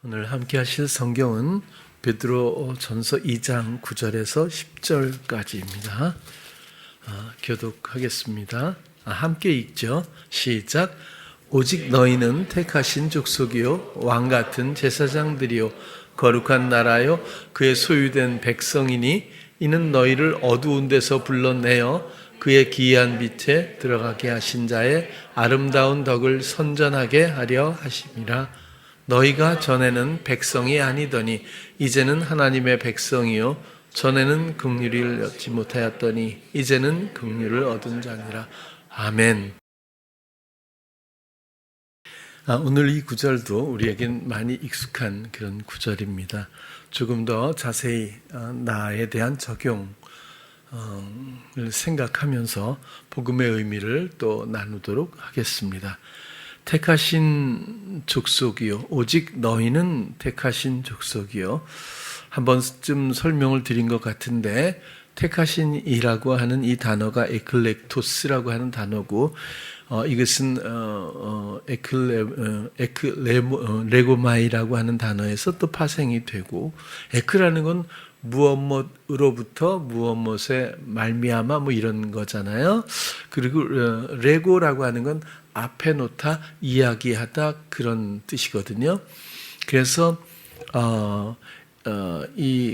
오늘 함께 하실 성경은 베드로 전서 2장 9절에서 10절까지입니다. 교독하겠습니다. 함께 읽죠. 시작. 오직 너희는 택하신 족속이요 왕같은 제사장들이요 거룩한 나라요 그의 소유된 백성이니 이는 너희를 어두운 데서 불러내어 그의 기이한 빛에 들어가게 하신 자의 아름다운 덕을 선전하게 하려 하심이라. 너희가 전에는 백성이 아니더니 이제는 하나님의 백성이요 전에는 긍휼을 얻지 못하였더니 이제는 긍휼을 얻은 자니라. 아멘. 오늘 이 구절도 우리에겐 많이 익숙한 그런 구절입니다. 조금 더 자세히 나에 대한 적용을 생각하면서 복음의 의미를 또 나누도록 하겠습니다. 택하신 족속이요 오직 너희는 택하신 족속이요. 한 번쯤 설명을 드린 것 같은데 택하신이라고 하는 이 단어가 에클렉토스라고 하는 단어고 이것은 레고마이라고 하는 단어에서 또 파생이 되고 에크라는 건 무엇무엇으로부터 무엇무엇에 말미암아 뭐 이런 거잖아요. 그리고 레고라고 하는 건 앞에 놓다 이야기하다 그런 뜻이거든요. 그래서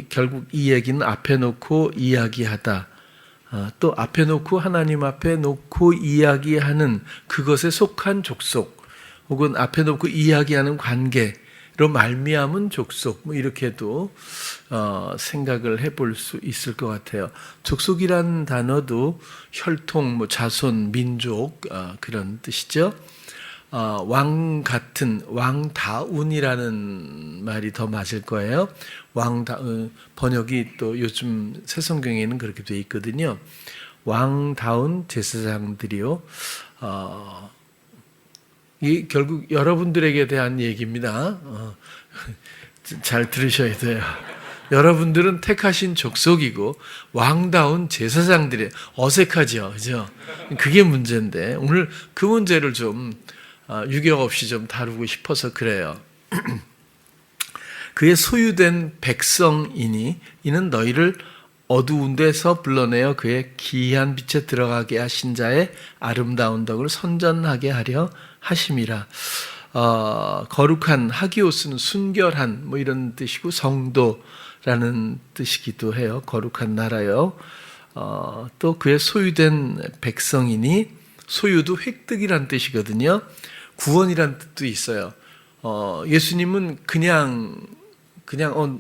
결국 이 얘기는 앞에 놓고 이야기하다. 또 앞에 놓고 하나님 앞에 놓고 이야기하는 그것에 속한 족속 혹은 앞에 놓고 이야기하는 관계로 말미암은 족속 뭐 이렇게도 생각을 해볼 수 있을 것 같아요. 족속이라는 단어도 혈통, 뭐 자손, 민족 그런 뜻이죠. 왕 같은 왕다운이라는 말이 더 맞을 거예요. 번역이 또 요즘 새성경에는 그렇게 돼 있거든요. 왕다운 제사장들이요. 이 결국 여러분들에게 대한 얘기입니다. 잘 들으셔야 돼요. 여러분들은 택하신 족속이고 왕다운 제사장들이에요. 어색하죠, 그죠? 그게 문제인데 오늘 그 문제를 좀 유격 없이 좀 다루고 싶어서 그래요. 그의 소유된 백성이니 이는 너희를 어두운 데서 불러내어 그의 기이한 빛에 들어가게 하신 자의 아름다운 덕을 선전하게 하려 하심이라. 거룩한 하기오스는 순결한 뭐 이런 뜻이고 성도라는 뜻이기도 해요. 거룩한 나라요. 또 그의 소유된 백성이니 소유도 획득이란 뜻이거든요. 구원이란 뜻도 있어요. 예수님은 그냥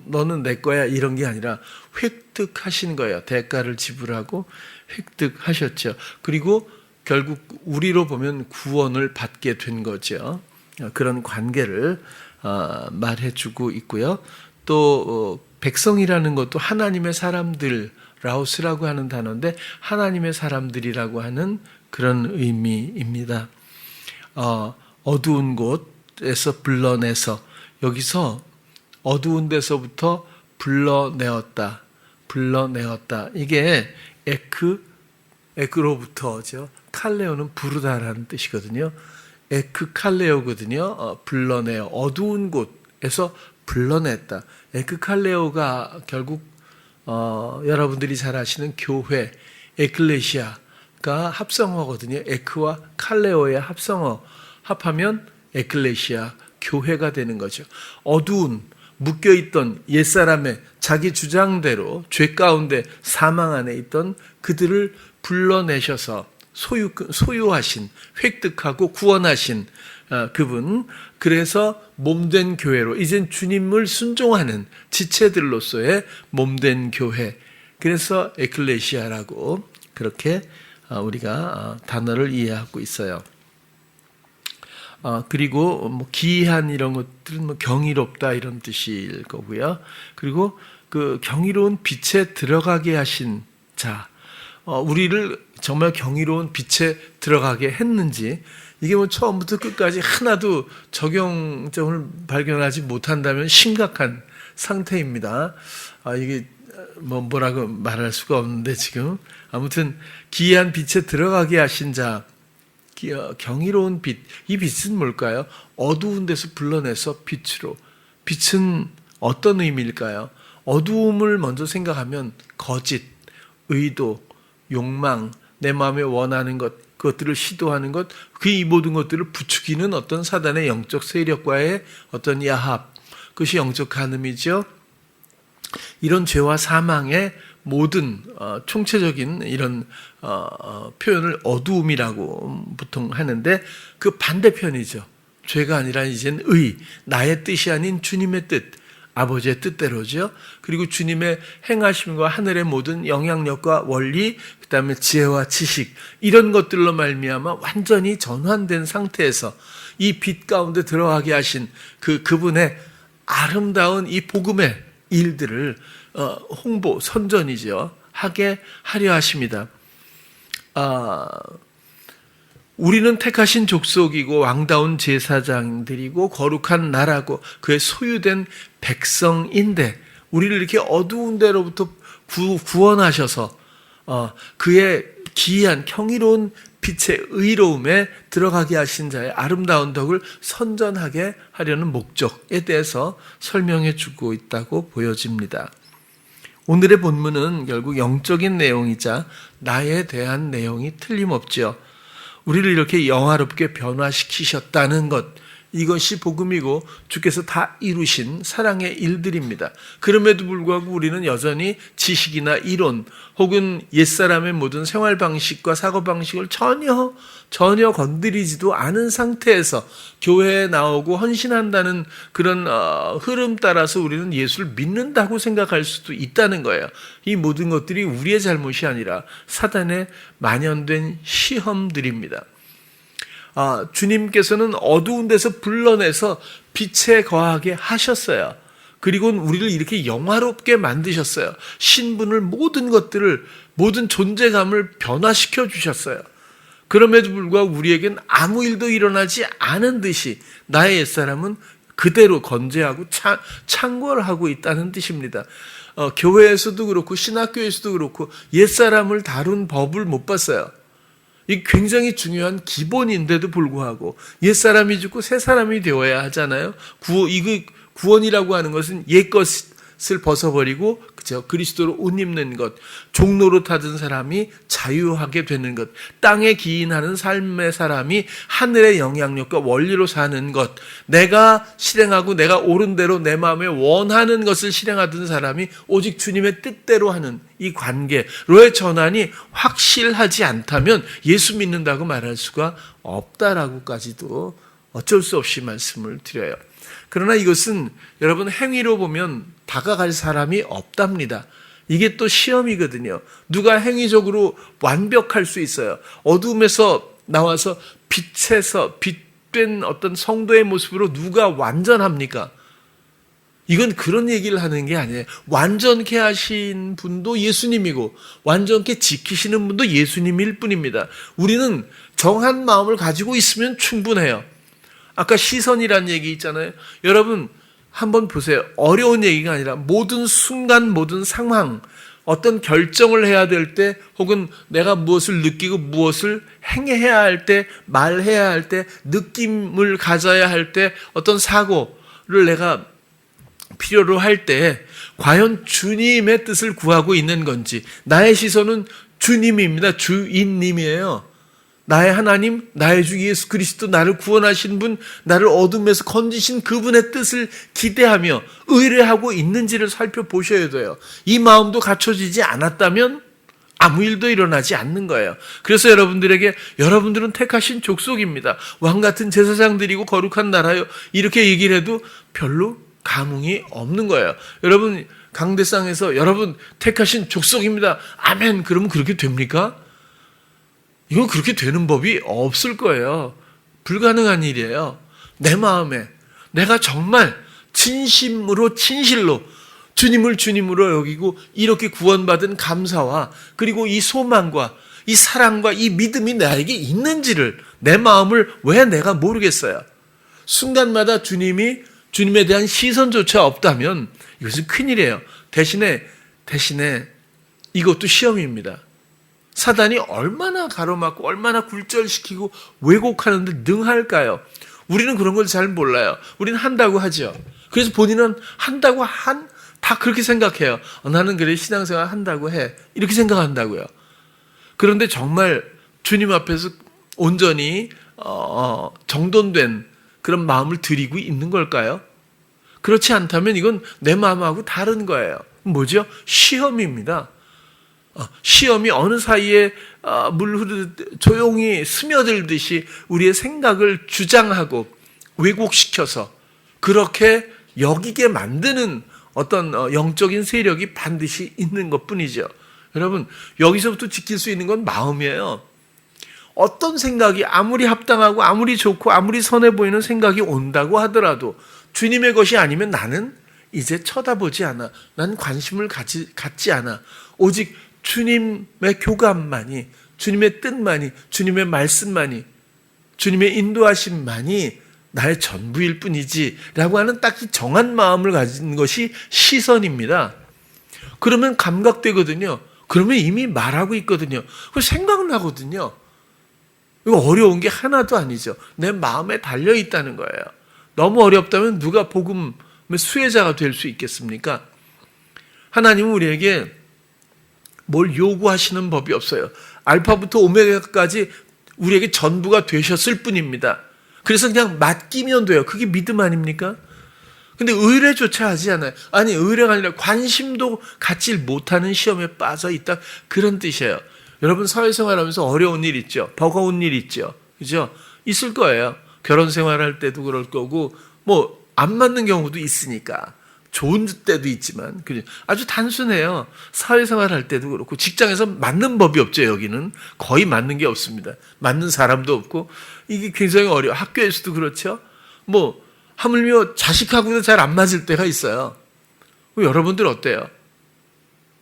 너는 내 거야 이런 게 아니라 획득하신 거예요. 대가를 지불하고 획득하셨죠. 그리고 결국 우리로 보면 구원을 받게 된 거죠. 그런 관계를 말해주고 있고요. 또 백성이라는 것도 하나님의 사람들, 라오스라고 하는 단어인데 하나님의 사람들이라고 하는 그런 의미입니다. 어두운 곳에서 불러내서 여기서 어두운 데서부터 불러내었다. 이게 에크로부터죠. 칼레오는 부르다라는 뜻이거든요. 에크칼레오거든요. 불러내어 어두운 곳에서 불러냈다. 에크칼레오가 결국 여러분들이 잘 아시는 교회 에클레시아가 합성어거든요. 에크와 칼레오의 합성어 합하면 에클레시아 교회가 되는 거죠. 어두운 묶여있던 옛사람의 자기 주장대로 죄 가운데 사망 안에 있던 그들을 불러내셔서 소유하신 획득하고 구원하신 그분, 그래서 몸된 교회로 이젠 주님을 순종하는 지체들로서의 몸된 교회, 그래서 에클레시아라고 그렇게 우리가 단어를 이해하고 있어요. 그리고 뭐 기이한 이런 것들은 뭐 경이롭다 이런 뜻일 거고요. 그리고 그 경이로운 빛에 들어가게 하신 자, 우리를 정말 경이로운 빛에 들어가게 했는지 이게 뭐 처음부터 끝까지 하나도 적용점을 발견하지 못한다면 심각한 상태입니다. 이게 뭐라고 말할 수가 없는데 지금 아무튼 기이한 빛에 들어가게 하신 자. 경이로운 빛, 이 빛은 뭘까요? 어두운 데서 불러내서 빛으로 빛은 어떤 의미일까요? 어두움을 먼저 생각하면 거짓, 의도, 욕망, 내 마음에 원하는 것, 그것들을 시도하는 것, 이 모든 것들을 부추기는 어떤 사단의 영적 세력과의 어떤 야합, 그것이 영적 간음이죠. 이런 죄와 사망의 모든 총체적인 이런 표현을 어두움이라고 보통 하는데, 그 반대편이죠. 죄가 아니라 이젠 의, 나의 뜻이 아닌 주님의 뜻, 아버지의 뜻대로죠. 그리고 주님의 행하심과 하늘의 모든 영향력과 원리, 그 다음에 지혜와 지식, 이런 것들로 말미암아 완전히 전환된 상태에서 이 빛 가운데 들어가게 하신 그분의 아름다운 이 복음의 일들을 홍보, 선전이죠, 하게 하려 하십니다. 우리는 택하신 족속이고 왕다운 제사장들이고 거룩한 나라고 그의 소유된 백성인데, 우리를 이렇게 어두운 데로부터 구원하셔서 그의 기이한 경이로운 빛의 의로움에 들어가게 하신 자의 아름다운 덕을 선전하게 하려는 목적에 대해서 설명해 주고 있다고 보여집니다. 오늘의 본문은 결국 영적인 내용이자 나에 대한 내용이 틀림없죠. 우리를 이렇게 영화롭게 변화시키셨다는 것, 이것이 복음이고 주께서 다 이루신 사랑의 일들입니다. 그럼에도 불구하고 우리는 여전히 지식이나 이론 혹은 옛사람의 모든 생활 방식과 사고 방식을 전혀 건드리지도 않은 상태에서 교회에 나오고 헌신한다는 그런 흐름 따라서 우리는 예수를 믿는다고 생각할 수도 있다는 거예요. 이 모든 것들이 우리의 잘못이 아니라 사단의 만연된 시험들입니다. 주님께서는 어두운 데서 불러내서 빛에 거하게 하셨어요. 그리고 우리를 이렇게 영화롭게 만드셨어요. 신분을, 모든 것들을, 모든 존재감을 변화시켜 주셨어요. 그럼에도 불구하고 우리에겐 아무 일도 일어나지 않은 듯이 나의 옛사람은 그대로 건재하고 창궐하고 있다는 뜻입니다. 교회에서도 그렇고 신학교에서도 그렇고 옛사람을 다룬 법을 못 봤어요. 이 굉장히 중요한 기본인데도 불구하고 옛사람이 죽고 새사람이 되어야 하잖아요. 구원이라고 하는 것은 옛것을 벗어버리고, 그죠, 그리스도로 옷 입는 것, 종로로 타던 사람이 자유하게 되는 것, 땅에 기인하는 삶의 사람이 하늘의 영향력과 원리로 사는 것, 내가 실행하고 내가 옳은 대로 내 마음에 원하는 것을 실행하던 사람이 오직 주님의 뜻대로 하는 이 관계로의 전환이 확실하지 않다면 예수 믿는다고 말할 수가 없다라고까지도 어쩔 수 없이 말씀을 드려요. 그러나 이것은 여러분 행위로 보면 다가갈 사람이 없답니다. 이게 또 시험이거든요. 누가 행위적으로 완벽할 수 있어요? 어둠에서 나와서 빛에서 빛된 어떤 성도의 모습으로 누가 완전합니까? 이건 그런 얘기를 하는 게 아니에요. 완전케 하신 분도 예수님이고 완전케 지키시는 분도 예수님일 뿐입니다. 우리는 정한 마음을 가지고 있으면 충분해요. 아까 시선이라는 얘기 있잖아요. 여러분 한번 보세요. 어려운 얘기가 아니라 모든 순간, 모든 상황, 어떤 결정을 해야 될 때, 혹은 내가 무엇을 느끼고 무엇을 행해야 할 때, 말해야 할 때, 느낌을 가져야 할 때, 어떤 사고를 내가 필요로 할 때 과연 주님의 뜻을 구하고 있는 건지, 나의 시선은 주님입니다. 주인님이에요. 나의 하나님, 나의 주 예수 그리스도, 나를 구원하신 분, 나를 어둠에서 건지신 그분의 뜻을 기대하며 의뢰하고 있는지를 살펴보셔야 돼요. 이 마음도 갖춰지지 않았다면 아무 일도 일어나지 않는 거예요. 그래서 여러분들은 택하신 족속입니다. 왕같은 제사장들이고 거룩한 나라요, 이렇게 얘기를 해도 별로 감흥이 없는 거예요. 여러분 강대상에서 여러분 택하신 족속입니다, 아멘, 그러면 그렇게 됩니까? 이건 그렇게 되는 법이 없을 거예요. 불가능한 일이에요. 내 마음에 내가 정말 진실로 주님을 주님으로 여기고 이렇게 구원받은 감사와 그리고 이 소망과 이 사랑과 이 믿음이 나에게 있는지를, 내 마음을 왜 내가 모르겠어요? 순간마다 주님에 대한 시선조차 없다면 이것은 큰일이에요. 대신에 이것도 시험입니다. 사단이 얼마나 가로막고 얼마나 굴절시키고 왜곡하는데 능할까요? 우리는 그런 걸 잘 몰라요. 우리는 한다고 하죠. 그래서 본인은 한다고 다 그렇게 생각해요. 나는 그래 신앙생활 한다고 해. 이렇게 생각한다고요. 그런데 정말 주님 앞에서 온전히 정돈된 그런 마음을 드리고 있는 걸까요? 그렇지 않다면 이건 내 마음하고 다른 거예요. 뭐죠? 시험입니다. 시험이 어느 사이에 물 흐르듯 조용히 스며들듯이 우리의 생각을 주장하고 왜곡시켜서 그렇게 여기게 만드는 어떤 영적인 세력이 반드시 있는 것뿐이죠. 여러분, 여기서부터 지킬 수 있는 건 마음이에요. 어떤 생각이 아무리 합당하고 아무리 좋고 아무리 선해 보이는 생각이 온다고 하더라도 주님의 것이 아니면 나는 이제 쳐다보지 않아. 난 관심을 갖지 않아. 오직 주님의 교감만이, 주님의 뜻만이, 주님의 말씀만이, 주님의 인도하심만이 나의 전부일 뿐이지 라고 하는 딱히 정한 마음을 가진 것이 시선입니다. 그러면 감각되거든요. 그러면 이미 말하고 있거든요. 그 생각나거든요. 이거 어려운 게 하나도 아니죠. 내 마음에 달려있다는 거예요. 너무 어렵다면 누가 복음의 수혜자가 될 수 있겠습니까? 하나님은 우리에게 뭘 요구하시는 법이 없어요. 알파부터 오메가까지 우리에게 전부가 되셨을 뿐입니다. 그래서 그냥 맡기면 돼요. 그게 믿음 아닙니까? 근데 의뢰조차 하지 않아요. 아니, 의뢰가 아니라 관심도 갖지 못하는 시험에 빠져 있다. 그런 뜻이에요. 여러분, 사회생활하면서 어려운 일 있죠. 버거운 일 있죠. 그죠? 있을 거예요. 결혼 생활할 때도 그럴 거고, 안 맞는 경우도 있으니까. 좋은 때도 있지만, 아주 단순해요. 사회생활 할 때도 그렇고, 직장에서 맞는 법이 없죠, 여기는. 거의 맞는 게 없습니다. 맞는 사람도 없고, 이게 굉장히 어려워요. 학교에서도 그렇죠. 하물며 자식하고도 잘 안 맞을 때가 있어요. 여러분들 어때요?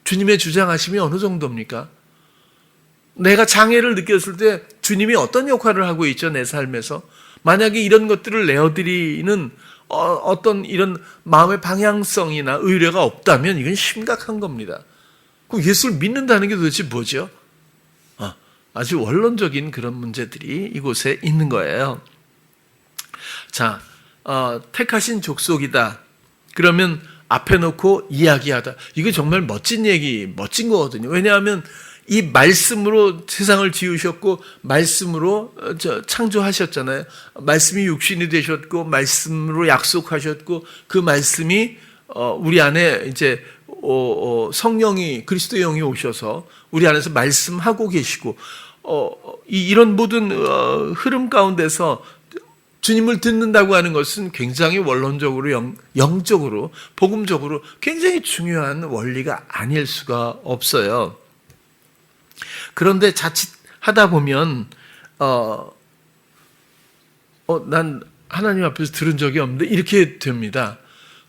주님의 주장하심이 어느 정도입니까? 내가 장애를 느꼈을 때 주님이 어떤 역할을 하고 있죠, 내 삶에서? 만약에 이런 것들을 내어드리는 어떤 이런 마음의 방향성이나 의뢰가 없다면 이건 심각한 겁니다. 그럼 예수를 믿는다는 게 도대체 뭐죠? 아주 원론적인 그런 문제들이 이곳에 있는 거예요. 자, 택하신 족속이다. 그러면 앞에 놓고 이야기하다. 이게 정말 멋진 거거든요. 왜냐하면 이 말씀으로 세상을 지으셨고 말씀으로 창조하셨잖아요. 말씀이 육신이 되셨고 말씀으로 약속하셨고 그 말씀이 우리 안에 이제 성령이 그리스도의 영이 오셔서 우리 안에서 말씀하고 계시고 이런 모든 흐름 가운데서 주님을 듣는다고 하는 것은 굉장히 원론적으로 영적으로 복음적으로 굉장히 중요한 원리가 아닐 수가 없어요. 그런데 자칫 하다 보면 난 하나님 앞에서 들은 적이 없는데 이렇게 됩니다.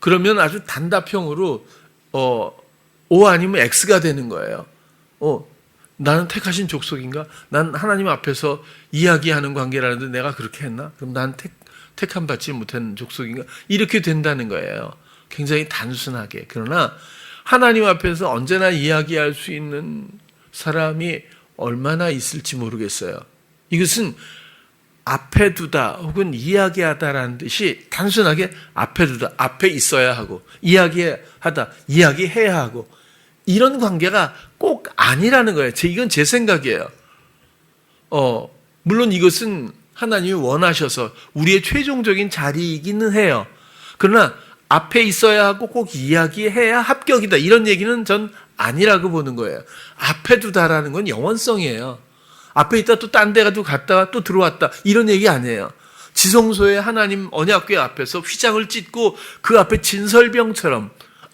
그러면 아주 단답형으로 O 아니면 X가 되는 거예요. 나는 택하신 족속인가? 난 하나님 앞에서 이야기하는 관계라는데 내가 그렇게 했나? 그럼 난 택함 받지 못한 족속인가? 이렇게 된다는 거예요. 굉장히 단순하게. 그러나 하나님 앞에서 언제나 이야기할 수 있는 사람이 얼마나 있을지 모르겠어요. 이것은 앞에 두다 혹은 이야기하다라는 뜻이 단순하게 앞에 두다, 앞에 있어야 하고 이야기하다, 이야기해야 하고 이런 관계가 꼭 아니라는 거예요. 이건 제 생각이에요. 물론 이것은 하나님이 원하셔서 우리의 최종적인 자리이기는 해요. 그러나 앞에 있어야 하고 꼭 이야기해야 합격이다. 이런 얘기는 전 아니라고 보는 거예요. 앞에 두다라는 건 영원성이에요. 앞에 있다 또 딴 데 가도 갔다가 또 들어왔다. 이런 얘기 아니에요. 지성소의 하나님 언약궤 앞에서 휘장을 찢고 그 앞에 진설병처럼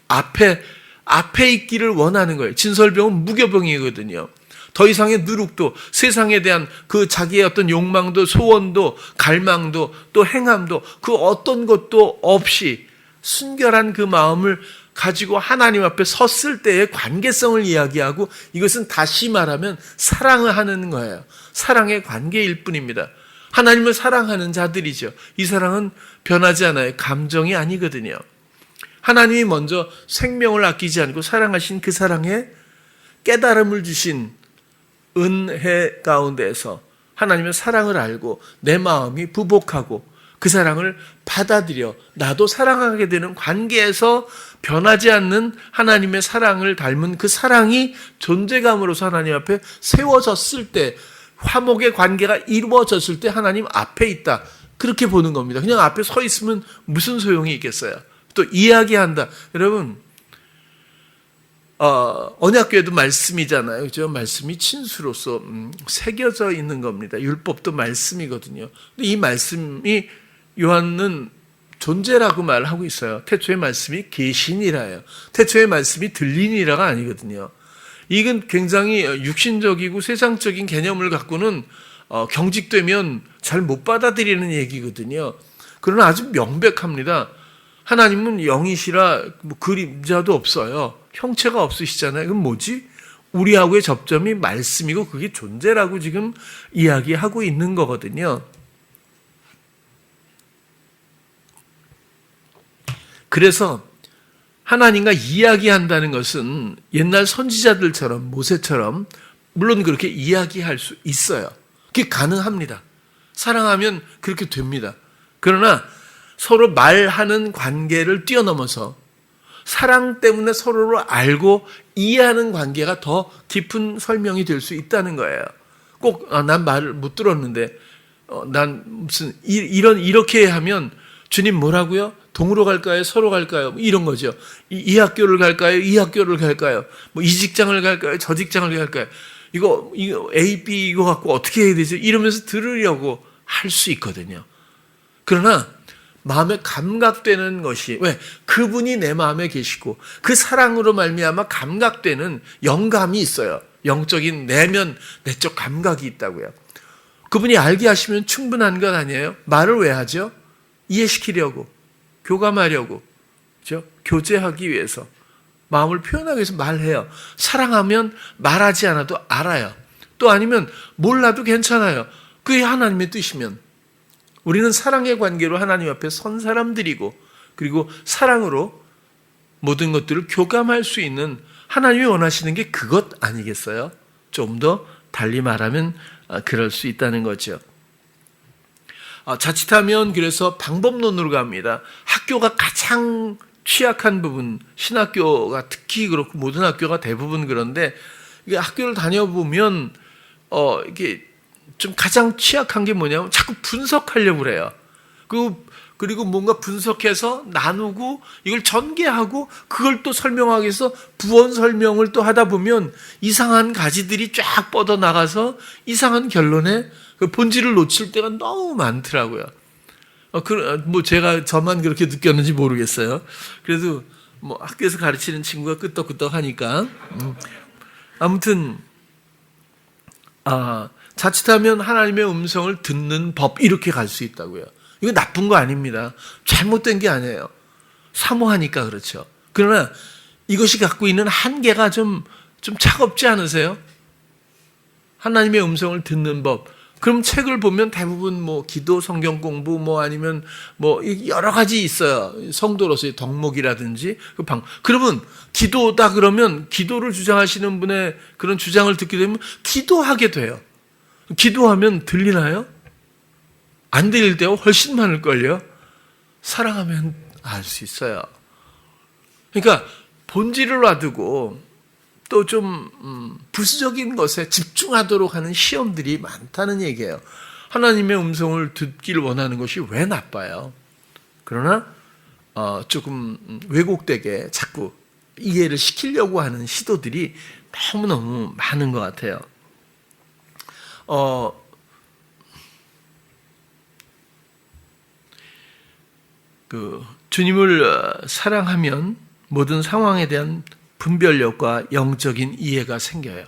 앞에 있기를 원하는 거예요. 진설병은 무교병이거든요. 더 이상의 누룩도 세상에 대한 그 자기의 어떤 욕망도 소원도 갈망도 또 행함도 그 어떤 것도 없이 순결한 그 마음을 가지고 하나님 앞에 섰을 때의 관계성을 이야기하고 이것은 다시 말하면 사랑을 하는 거예요. 사랑의 관계일 뿐입니다. 하나님을 사랑하는 자들이죠. 이 사랑은 변하지 않아요. 감정이 아니거든요. 하나님이 먼저 생명을 아끼지 않고 사랑하신 그 사랑에 깨달음을 주신 은혜 가운데에서 하나님의 사랑을 알고 내 마음이 부복하고 그 사랑을 받아들여 나도 사랑하게 되는 관계에서 변하지 않는 하나님의 사랑을 닮은 그 사랑이 존재감으로서 하나님 앞에 세워졌을 때, 화목의 관계가 이루어졌을 때 하나님 앞에 있다. 그렇게 보는 겁니다. 그냥 앞에 서 있으면 무슨 소용이 있겠어요. 또 이야기한다. 여러분, 언약궤도 말씀이잖아요. 그죠? 말씀이 친수로서 새겨져 있는 겁니다. 율법도 말씀이거든요. 근데 이 말씀이 요한은 존재라고 말하고 있어요. 태초의 말씀이 계시니라예요. 태초의 말씀이 들리니라가 아니거든요. 이건 굉장히 육신적이고 세상적인 개념을 갖고는 경직되면 잘 못 받아들이는 얘기거든요. 그러나 아주 명백합니다. 하나님은 영이시라 그림자도 없어요. 형체가 없으시잖아요. 그럼 뭐지? 우리하고의 접점이 말씀이고 그게 존재라고 지금 이야기하고 있는 거거든요. 그래서 하나님과 이야기한다는 것은 옛날 선지자들처럼 모세처럼 물론 그렇게 이야기할 수 있어요. 그게 가능합니다. 사랑하면 그렇게 됩니다. 그러나 서로 말하는 관계를 뛰어넘어서 사랑 때문에 서로를 알고 이해하는 관계가 더 깊은 설명이 될 수 있다는 거예요. 꼭 난 말을 못 들었는데 난 무슨 이렇게 하면 주님 뭐라고요? 동으로 갈까요? 서로 갈까요? 이런 거죠. 이 학교를 갈까요? 이 학교를 갈까요? 뭐 이 직장을 갈까요? 저 직장을 갈까요? 이거 A, B 이거 갖고 어떻게 해야 되죠? 이러면서 들으려고 할 수 있거든요. 그러나 마음에 감각되는 것이 왜? 그분이 내 마음에 계시고 그 사랑으로 말미암아 감각되는 영감이 있어요. 영적인 내적 감각이 있다고요. 그분이 알게 하시면 충분한 것 아니에요? 말을 왜 하죠? 이해시키려고, 교감하려고, 그렇죠? 교제하기 위해서, 마음을 표현하기 위해서 말해요. 사랑하면 말하지 않아도 알아요. 또 아니면 몰라도 괜찮아요. 그게 하나님의 뜻이면. 우리는 사랑의 관계로 하나님 앞에 선 사람들이고 그리고 사랑으로 모든 것들을 교감할 수 있는 하나님이 원하시는 게 그것 아니겠어요? 좀 더 달리 말하면 그럴 수 있다는 거죠. 자칫하면 그래서 방법론으로 갑니다. 학교가 가장 취약한 부분, 신학교가 특히 그렇고 모든 학교가 대부분 그런데 이게 학교를 다녀보면 이게 좀 가장 취약한 게 뭐냐면 자꾸 분석하려고 그래요. 그리고 뭔가 분석해서 나누고 이걸 전개하고 그걸 또 설명하기 위해서 부언 설명을 또 하다 보면 이상한 가지들이 쫙 뻗어나가서 이상한 결론에 그 본질을 놓칠 때가 너무 많더라고요. 뭐 제가 저만 그렇게 느꼈는지 모르겠어요. 그래도 뭐 학교에서 가르치는 친구가 끄떡끄떡 하니까 아무튼 자칫하면 하나님의 음성을 듣는 법 이렇게 갈 수 있다고요. 이거 나쁜 거 아닙니다. 잘못된 게 아니에요. 사모하니까 그렇죠. 그러나 이것이 갖고 있는 한계가 좀 차갑지 않으세요? 하나님의 음성을 듣는 법. 그럼 책을 보면 대부분 뭐 기도, 성경 공부, 뭐 아니면 뭐 여러 가지 있어요. 성도로서의 덕목이라든지 그 그러면 기도다 그러면 기도를 주장하시는 분의 그런 주장을 듣게 되면 기도하게 돼요. 기도하면 들리나요? 안 들릴 때가 훨씬 많을걸요? 사랑하면 알 수 있어요. 그러니까 본질을 놔두고 또 좀 부수적인 것에 집중하도록 하는 시험들이 많다는 얘기예요. 하나님의 음성을 듣기를 원하는 것이 왜 나빠요? 그러나 조금 왜곡되게 자꾸 이해를 시키려고 하는 시도들이 너무너무 많은 것 같아요. 주님을 사랑하면 모든 상황에 대한 분별력과 영적인 이해가 생겨요.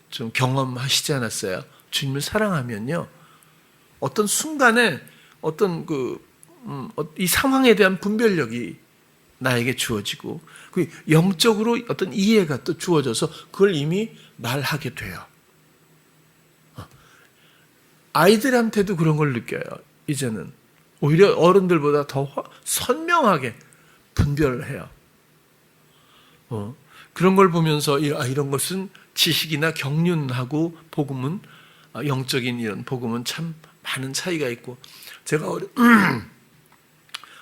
좀 경험하시지 않았어요? 주님을 사랑하면요, 어떤 순간에 어떤 이 상황에 대한 분별력이 나에게 주어지고 그 영적으로 어떤 이해가 또 주어져서 그걸 이미 말하게 돼요. 아이들한테도 그런 걸 느껴요. 이제는 오히려 어른들보다 더 선명하게 분별을 해요. 그런 걸 보면서 이런 것은 지식이나 경륜하고 복음은 영적인 이런 복음은 참 많은 차이가 있고, 제가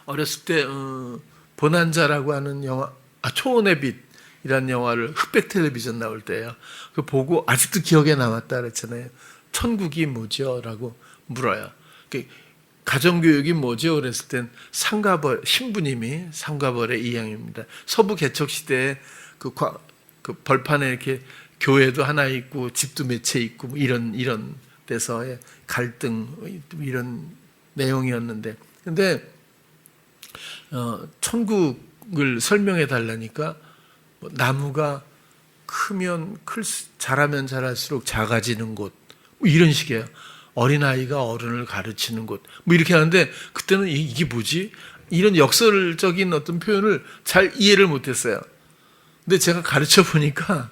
어렸을 때 보난자라고 하는 영화, 초원의 빛이라는 영화를 흑백 텔레비전 나올 때예요. 그 보고 아직도 기억에 남았다 그랬잖아요. 천국이 뭐죠? 라고 물어요. 가정교육이 뭐죠? 그랬을 땐 신부님이 상가벌의 이양입니다. 서부 개척 시대에 그 벌판에 이렇게 교회도 하나 있고 집도 몇 채 있고 뭐 이런 데서의 갈등 이런 내용이었는데, 근데 천국을 설명해 달라니까 나무가 자라면 자랄수록 작아지는 곳, 뭐 이런 식이에요. 어린아이가 어른을 가르치는 곳, 뭐 이렇게 하는데, 그때는 이게 뭐지? 이런 역설적인 어떤 표현을 잘 이해를 못했어요. 근데 제가 가르쳐 보니까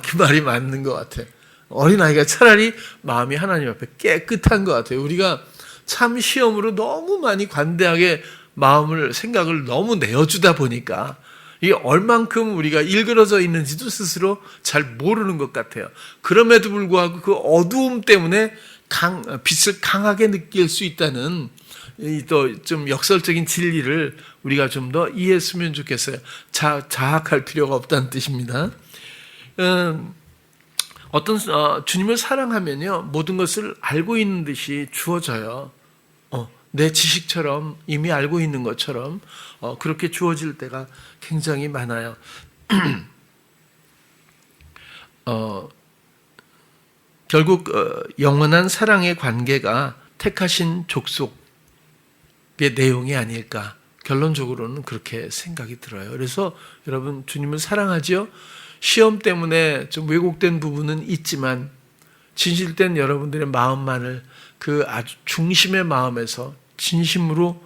그 말이 맞는 것 같아요. 어린아이가 차라리 마음이 하나님 앞에 깨끗한 것 같아요. 우리가 참 시험으로 너무 많이 관대하게 생각을 너무 내어주다 보니까 이게 얼만큼 우리가 일그러져 있는지도 스스로 잘 모르는 것 같아요. 그럼에도 불구하고 그 어두움 때문에 빛을 강하게 느낄 수 있다는 또 좀 역설적인 진리를 우리가 좀 더 이해했으면 좋겠어요. 자학할 필요가 없다는 뜻입니다. 주님을 사랑하면요, 모든 것을 알고 있는 듯이 주어져요. 내 지식처럼 이미 알고 있는 것처럼 그렇게 주어질 때가 굉장히 많아요. 결국 영원한 사랑의 관계가 택하신 족속의 내용이 아닐까, 결론적으로는 그렇게 생각이 들어요. 그래서 여러분, 주님을 사랑하지요? 시험 때문에 좀 왜곡된 부분은 있지만 진실된 여러분들의 마음만을 그 아주 중심의 마음에서 진심으로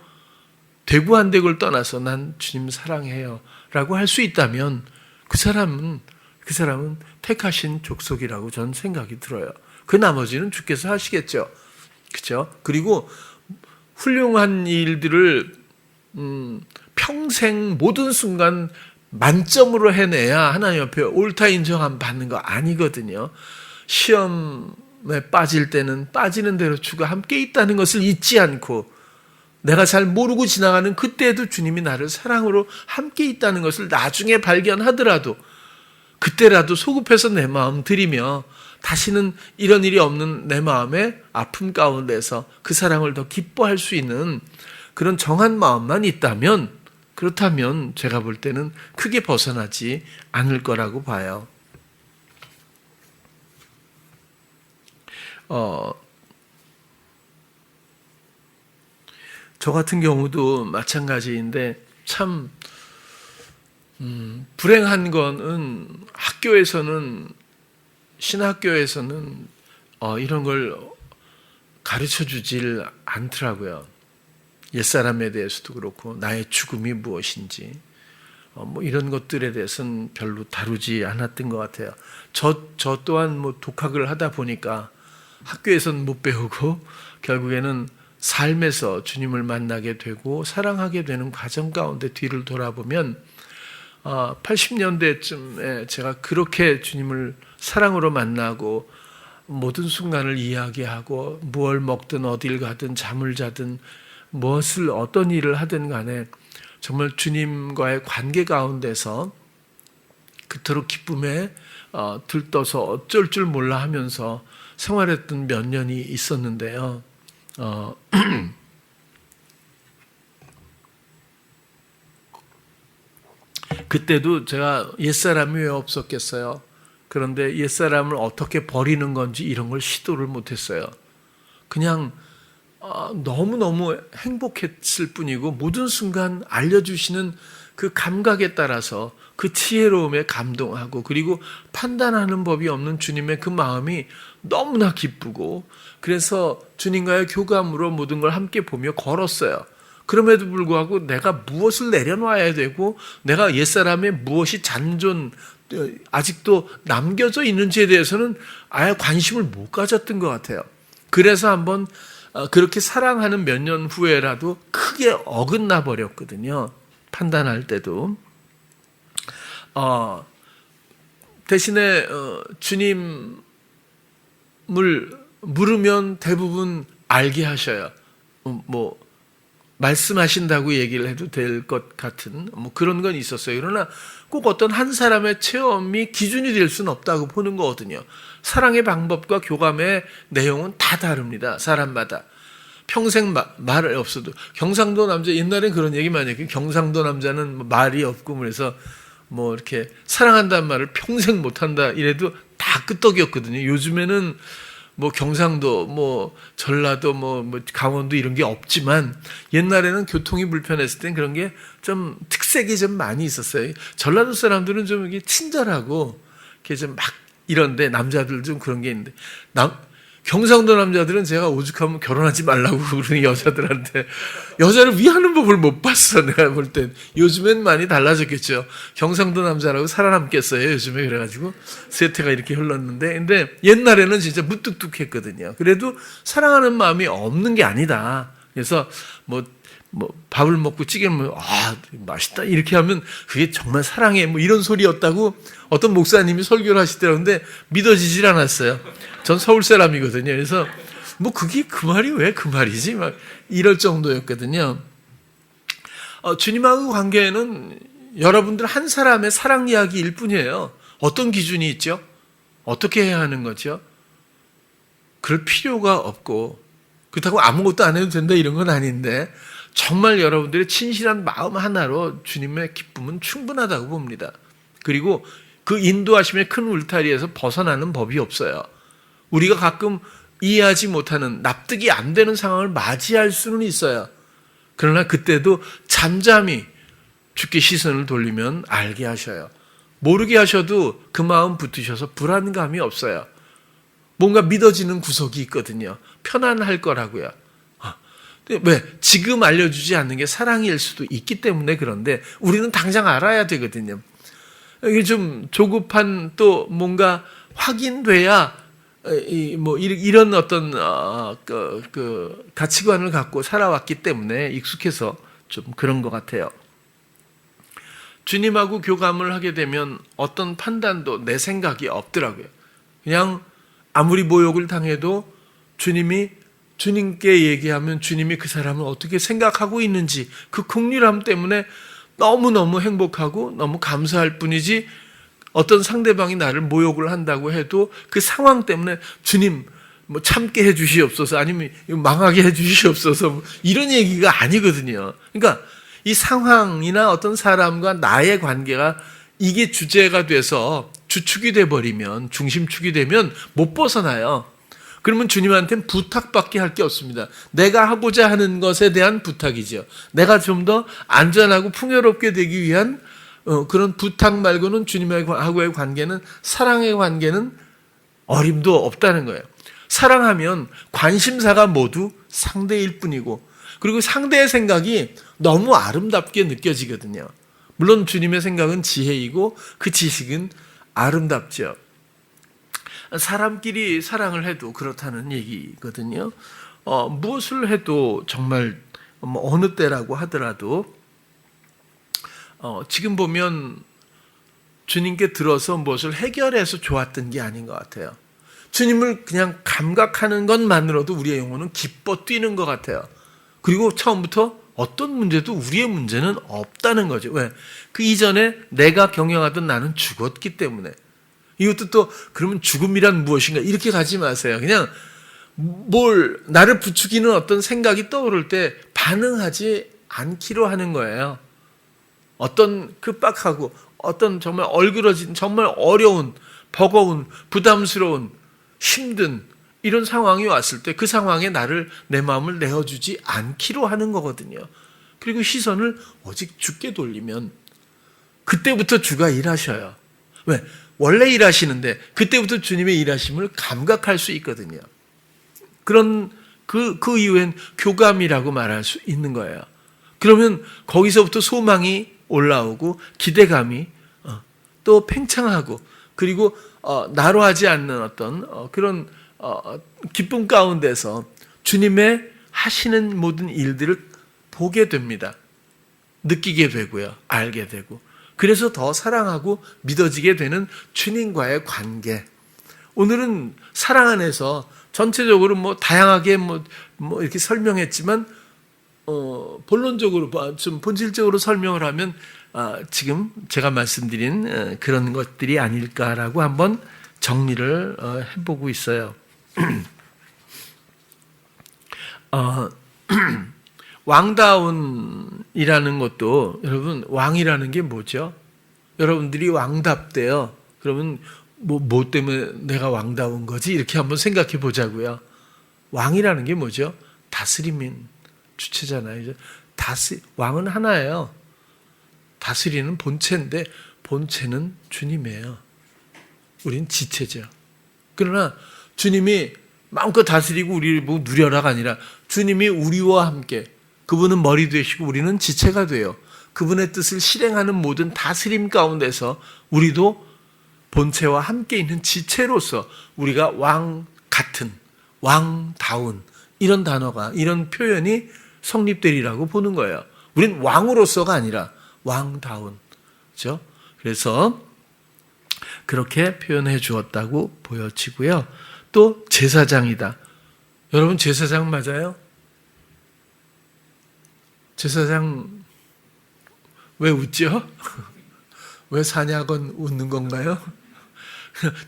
되고 안 되고를 떠나서 난 주님 사랑해요 라고 할 수 있다면 그 사람은 택하신 족속이라고 저는 생각이 들어요. 그 나머지는 주께서 하시겠죠. 그렇죠? 그리고 훌륭한 일들을 평생 모든 순간 만점으로 해내야 하나님 앞에 옳다 인정함 받는 거 아니거든요. 시험에 빠질 때는 빠지는 대로 주가 함께 있다는 것을 잊지 않고, 내가 잘 모르고 지나가는 그때에도 주님이 나를 사랑으로 함께 있다는 것을 나중에 발견하더라도 그때라도 소급해서 내 마음 드리며 다시는 이런 일이 없는 내 마음의 아픔 가운데서 그 사랑을 더 기뻐할 수 있는 그런 정한 마음만 있다면, 그렇다면 제가 볼 때는 크게 벗어나지 않을 거라고 봐요. 저 같은 경우도 마찬가지인데, 참 불행한 거는 신학교에서는 이런 걸 가르쳐 주질 않더라고요. 옛사람에 대해서도 그렇고 나의 죽음이 무엇인지 뭐 이런 것들에 대해서는 별로 다루지 않았던 것 같아요. 저 또한 뭐 독학을 하다 보니까 학교에서는 못 배우고 결국에는 삶에서 주님을 만나게 되고 사랑하게 되는 과정 가운데 뒤를 돌아보면 80년대쯤에 제가 그렇게 주님을 사랑으로 만나고 모든 순간을 이야기하고 무얼 먹든 어딜 가든 잠을 자든 어떤 일을 하든 간에 정말 주님과의 관계 가운데서 그토록 기쁨에 들떠서 어쩔 줄 몰라 하면서 생활했던 몇 년이 있었는데요. 그때도 제가 옛사람이 왜 없었겠어요? 그런데 옛사람을 어떻게 버리는 건지 이런 걸 시도를 못했어요. 그냥 너무너무 행복했을 뿐이고, 모든 순간 알려주시는 그 감각에 따라서 그 지혜로움에 감동하고, 그리고 판단하는 법이 없는 주님의 그 마음이 너무나 기쁘고, 그래서 주님과의 교감으로 모든 걸 함께 보며 걸었어요. 그럼에도 불구하고 내가 무엇을 내려놔야 되고 내가 옛사람의 무엇이 아직도 남겨져 있는지에 대해서는 아예 관심을 못 가졌던 것 같아요. 그래서 한번 그렇게 사랑하는 몇 년 후에라도 크게 어긋나 버렸거든요. 판단할 때도. 대신에 주님을 물으면 대부분 알게 하셔요. 뭐 말씀하신다고 얘기를 해도 될 것 같은 뭐 그런 건 있었어요. 그러나 꼭 어떤 한 사람의 체험이 기준이 될 수는 없다고 보는 거거든요. 사랑의 방법과 교감의 내용은 다 다릅니다. 사람마다. 평생 말을 없어도. 경상도 남자, 옛날엔 그런 얘기 많이 했고, 경상도 남자는 뭐 말이 없고, 그래서 뭐 이렇게 사랑한다는 말을 평생 못한다 이래도 다 끄떡이었거든요. 요즘에는 뭐 경상도, 뭐 전라도, 뭐 강원도 이런 게 없지만 옛날에는 교통이 불편했을 땐 그런 게 좀 특색이 좀 많이 있었어요. 전라도 사람들은 좀 이게 친절하고 이렇게 좀 막 이런데 남자들 좀 그런 게 있는데 경상도 남자들은 제가 오죽하면 결혼하지 말라고 그러는 여자들한테 여자를 위하는 법을 못 봤어. 내가 볼 땐. 요즘엔 많이 달라졌겠죠. 경상도 남자라고 살아남겠어요. 요즘에 그래가지고 세태가 이렇게 흘렀는데, 근데 옛날에는 진짜 무뚝뚝했거든요. 그래도 사랑하는 마음이 없는 게 아니다. 그래서 뭐 밥을 먹고 찌개를 먹으면 맛있다 이렇게 하면 그게 정말 사랑해 뭐 이런 소리였다고 어떤 목사님이 설교를 하시더라고요. 근데 믿어지질 않았어요. 전 서울 사람이거든요. 그래서 뭐 그게 그 말이 왜 그 말이지 막 이럴 정도였거든요. 주님하고 관계는 여러분들 한 사람의 사랑 이야기일 뿐이에요. 어떤 기준이 있죠? 어떻게 해야 하는 거죠? 그럴 필요가 없고 그렇다고 아무것도 안 해도 된다 이런 건 아닌데 정말 여러분들의 진실한 마음 하나로 주님의 기쁨은 충분하다고 봅니다. 그리고 그 인도하심의 큰 울타리에서 벗어나는 법이 없어요. 우리가 가끔 이해하지 못하는 납득이 안 되는 상황을 맞이할 수는 있어요. 그러나 그때도 잠잠히 주께 시선을 돌리면 알게 하셔요. 모르게 하셔도 그 마음 붙으셔서 불안감이 없어요. 뭔가 믿어지는 구석이 있거든요. 편안할 거라고요. 왜? 지금 알려주지 않는 게 사랑일 수도 있기 때문에 그런데 우리는 당장 알아야 되거든요. 이게 좀 조급한 또 뭔가 확인돼야 뭐 이런 어떤 그 가치관을 갖고 살아왔기 때문에 익숙해서 좀 그런 것 같아요. 주님하고 교감을 하게 되면 어떤 판단도 내 생각이 없더라고요. 그냥 아무리 모욕을 당해도 주님께 얘기하면 주님이 그 사람을 어떻게 생각하고 있는지 그 긍휼함 때문에 너무너무 행복하고 너무 감사할 뿐이지 어떤 상대방이 나를 모욕을 한다고 해도 그 상황 때문에 주님 뭐 참게 해 주시옵소서 아니면 망하게 해 주시옵소서 이런 얘기가 아니거든요. 그러니까 이 상황이나 어떤 사람과 나의 관계가 이게 주제가 돼서 주축이 돼버리면 중심축이 되면 못 벗어나요. 그러면 주님한테는 부탁밖에 할 게 없습니다. 내가 하고자 하는 것에 대한 부탁이죠. 내가 좀 더 안전하고 풍요롭게 되기 위한 그런 부탁 말고는 주님하고의 관계는 사랑의 관계는 어림도 없다는 거예요. 사랑하면 관심사가 모두 상대일 뿐이고 그리고 상대의 생각이 너무 아름답게 느껴지거든요. 물론 주님의 생각은 지혜이고 그 지식은 아름답죠. 사람끼리 사랑을 해도 그렇다는 얘기거든요. 무엇을 해도 정말 어느 때라고 하더라도 지금 보면 주님께 들어서 무엇을 해결해서 좋았던 게 아닌 것 같아요. 주님을 그냥 감각하는 것만으로도 우리의 영혼은 기뻐 뛰는 것 같아요. 그리고 처음부터 어떤 문제도 우리의 문제는 없다는 거죠. 왜? 그 이전에 내가 경영하던 나는 죽었기 때문에. 이것도 또 그러면 죽음이란 무엇인가 이렇게 가지 마세요. 그냥 나를 부추기는 어떤 생각이 떠오를 때 반응하지 않기로 하는 거예요. 어떤 급박하고 어떤 정말 얼그러진 정말 어려운 버거운 부담스러운 힘든 이런 상황이 왔을 때 그 상황에 내 마음을 내어주지 않기로 하는 거거든요. 그리고 시선을 오직 주께 돌리면 그때부터 주가 일하셔요. 왜? 원래 일하시는데 그때부터 주님의 일하심을 감각할 수 있거든요. 그런 그 이후엔 교감이라고 말할 수 있는 거예요. 그러면 거기서부터 소망이 올라오고 기대감이 또 팽창하고 그리고 나로 하지 않는 어떤 그런 기쁨 가운데서 주님의 하시는 모든 일들을 보게 됩니다. 느끼게 되고요. 알게 되고. 그래서 더 사랑하고 믿어지게 되는 주님과의 관계. 오늘은 사랑 안에서 전체적으로 뭐 다양하게 뭐 이렇게 설명했지만 본론적으로 좀 본질적으로 설명을 하면 지금 제가 말씀드린 그런 것들이 아닐까라고 한번 정리를 해보고 있어요. 왕다운이라는 것도 여러분 왕이라는 게 뭐죠? 여러분들이 왕답대요. 그러면 뭐 때문에 내가 왕다운 거지? 이렇게 한번 생각해 보자고요. 왕이라는 게 뭐죠? 다스림인 주체잖아요. 왕은 하나예요. 다스리는 본체인데 본체는 주님이에요. 우린 지체죠. 그러나 주님이 마음껏 다스리고 우리를 뭐 누려라가 아니라 주님이 우리와 함께 그분은 머리 되시고 우리는 지체가 돼요. 그분의 뜻을 실행하는 모든 다스림 가운데서 우리도 본체와 함께 있는 지체로서 우리가 왕 같은, 왕다운 이런 단어가 이런 표현이 성립되리라고 보는 거예요. 우린 왕으로서가 아니라 왕다운. 그렇죠? 그래서 그렇게 표현해 주었다고 보여지고요. 또 제사장이다. 여러분 제사장 맞아요? 제사장 왜 웃죠? 왜 사냐건 웃는 건가요?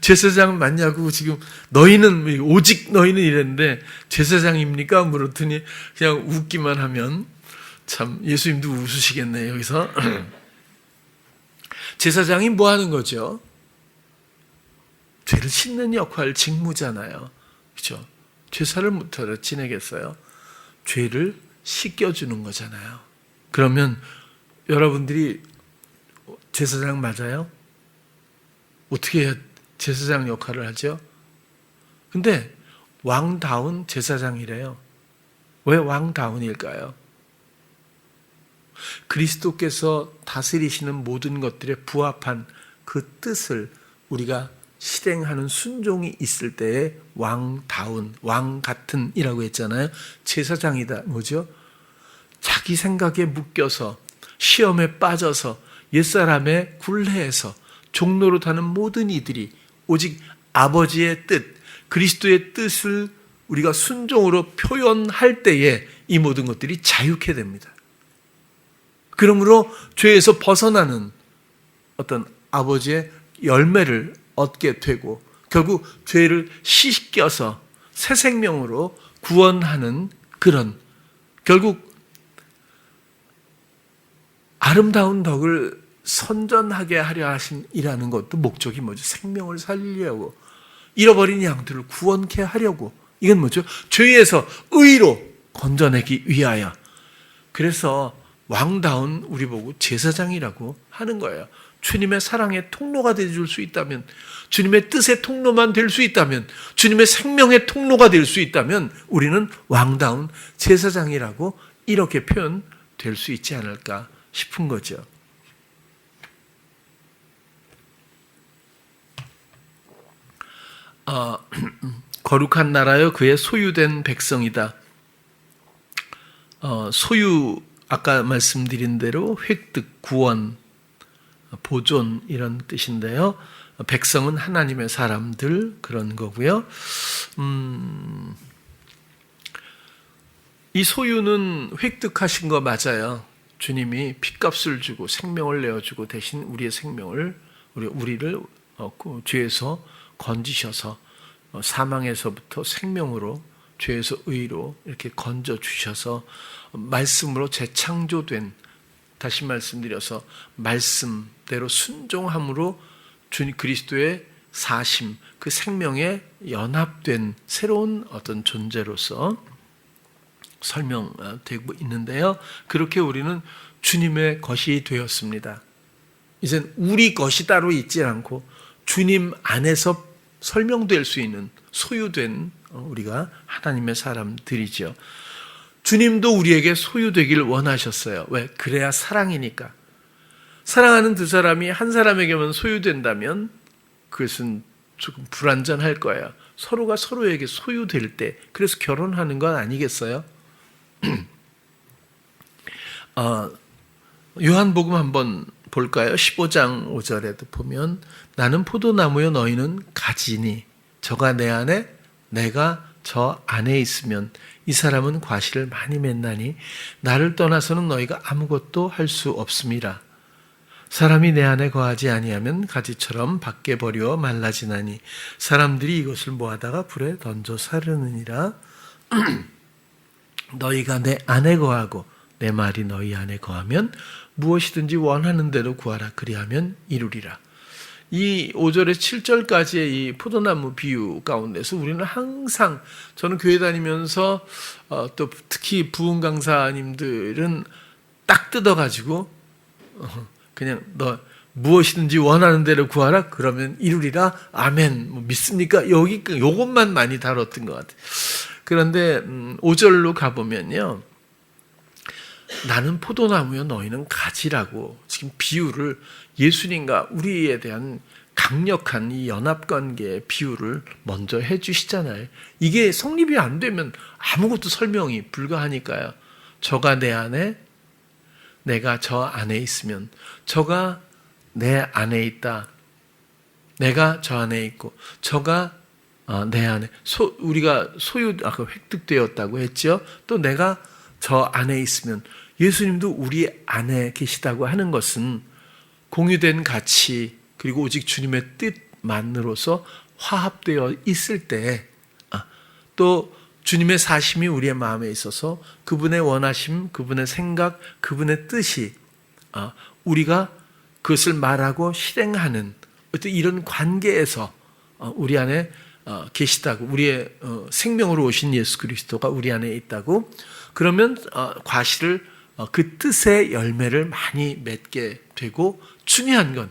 제사장 맞냐고 지금 너희는 오직 너희는 이랬는데 제사장입니까? 물었더니 그냥 웃기만 하면 참 예수님도 웃으시겠네요. 여기서 제사장이 뭐 하는 거죠? 죄를 씻는 역할 직무잖아요. 그렇죠? 제사를 못하러 지내겠어요? 죄를 씻겨주는 거잖아요. 그러면 여러분들이 제사장 맞아요? 어떻게 해야 제사장 역할을 하죠? 근데 왕다운 제사장이래요. 왜 왕다운일까요? 그리스도께서 다스리시는 모든 것들에 부합한 그 뜻을 우리가 실행하는 순종이 있을 때에 왕다운, 왕 같은이라고 했잖아요. 제사장이다. 뭐죠? 자기 생각에 묶여서 시험에 빠져서 옛사람의 굴레에서 종로로 타는 모든 이들이 오직 아버지의 뜻, 그리스도의 뜻을 우리가 순종으로 표현할 때에 이 모든 것들이 자유케 됩니다. 그러므로 죄에서 벗어나는 어떤 아버지의 열매를 얻게 되고 결국 죄를 씻겨서 새 생명으로 구원하는 그런 결국 아름다운 덕을 선전하게 하려 하심이라는 것도 목적이 뭐죠? 생명을 살리려고 잃어버린 양들을 구원케 하려고 이건 뭐죠? 죄에서 의로 건져내기 위하여 그래서 왕다운 우리 보고 제사장이라고 하는 거예요. 주님의 사랑의 통로가 되어줄 수 있다면 주님의 뜻의 통로만 될 수 있다면 주님의 생명의 통로가 될 수 있다면 우리는 왕다운 제사장이라고 이렇게 표현될 수 있지 않을까 싶은 거죠. 거룩한 나라여 그의 소유된 백성이다. 소유 아까 말씀드린 대로 획득, 구원, 보존 이런 뜻인데요. 백성은 하나님의 사람들 그런 거고요. 이 소유는 획득하신 거 맞아요. 주님이 핏값을 주고 생명을 내어주고 대신 우리의 생명을 우리를 죄에서 건지셔서 사망에서부터 생명으로 죄에서 의로 이렇게 건져 주셔서 말씀으로 재창조된 다시 말씀드려서 말씀대로 순종함으로 주님 그리스도의 사심 그 생명에 연합된 새로운 어떤 존재로서 설명되고 있는데요. 그렇게 우리는 주님의 것이 되었습니다. 이젠 우리 것이 따로 있지 않고 주님 안에서 설명될 수 있는 소유된 우리가 하나님의 사람들이죠. 주님도 우리에게 소유되길 원하셨어요. 왜? 그래야 사랑이니까. 사랑하는 두 사람이 한 사람에게만 소유된다면 그것은 조금 불완전할 거예요. 서로가 서로에게 소유될 때 그래서 결혼하는 건 아니겠어요? 요한복음 한번 볼까요? 15장 5절에도 보면 나는 포도나무요 너희는 가지니 저가 내 안에 내가 저 안에 있으면 이 사람은 과실을 많이 맺나니 나를 떠나서는 너희가 아무것도 할 수 없음이라. 사람이 내 안에 거하지 아니하면 가지처럼 밖에 버려 말라지나니 사람들이 이것을 모아다가 불에 던져 사르느니라. 너희가 내 안에 거하고 내 말이 너희 안에 거하면 무엇이든지 원하는 대로 구하라. 그리하면 이루리라. 이 5절에 7절까지의 이 포도나무 비유 가운데서 우리는 항상, 저는 교회 다니면서 또 특히 부흥 강사님들은 딱 뜯어가지고 그냥 너 무엇이든지 원하는 대로 구하라. 그러면 이루리라. 아멘. 뭐 믿습니까? 요것만 많이 다뤘던 것 같아요. 그런데 5절로 가보면요, 나는 포도나무요 너희는 가지라고 지금 비유를, 예수님과 우리에 대한 강력한 이 연합관계의 비유를 먼저 해주시잖아요. 이게 성립이 안 되면 아무것도 설명이 불가하니까요. 저가 내 안에 내가 저 안에 있으면, 저가 내 안에 있다, 내가 저 안에 있고 저가 내 안에 우리가 소유 아까 획득되었다고 했죠. 또 내가 저 안에 있으면, 예수님도 우리 안에 계시다고 하는 것은 공유된 가치 그리고 오직 주님의 뜻만으로서 화합되어 있을 때, 또 주님의 사심이 우리의 마음에 있어서 그분의 원하심, 그분의 생각, 그분의 뜻이 우리가 그것을 말하고 실행하는 어떤 이런 관계에서 우리 안에 계시다고, 우리의 생명으로 오신 예수 그리스도가 우리 안에 있다고, 그러면 과실을 그 뜻의 열매를 많이 맺게 되고, 중요한 건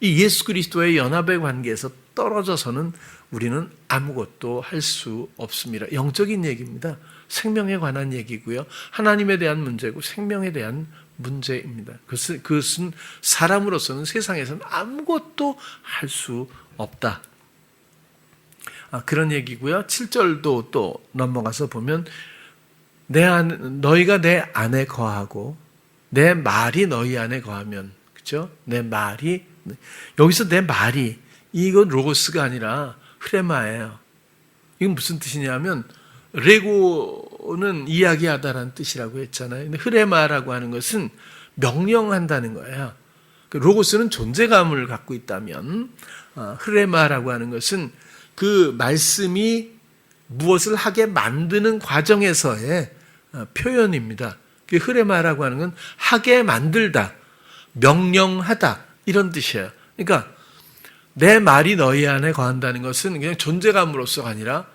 이 예수 그리스도의 연합의 관계에서 떨어져서는 우리는 아무것도 할 수 없습니다. 영적인 얘기입니다. 생명에 관한 얘기고요. 하나님에 대한 문제고 생명에 대한 문제입니다. 그것은 사람으로서는 세상에서는 아무것도 할 수 없다. 그런 얘기고요. 7절도 또 넘어가서 보면 너희가 내 안에 거하고 내 말이 너희 안에 거하면, 그렇죠? 내 말이, 여기서 내 말이, 이건 로고스가 아니라 흐레마예요. 이건 무슨 뜻이냐면, 레고는 이야기하다라는 뜻이라고 했잖아요. 근데 흐레마라고 하는 것은 명령한다는 거예요. 로고스는 존재감을 갖고 있다면, 흐레마라고 하는 것은 그 말씀이 무엇을 하게 만드는 과정에서의 표현입니다. 그 흐레마라고 하는 건 하게 만들다, 명령하다, 이런 뜻이에요. 그러니까 내 말이 너희 안에 거한다는 것은 그냥 존재감으로서가 아니라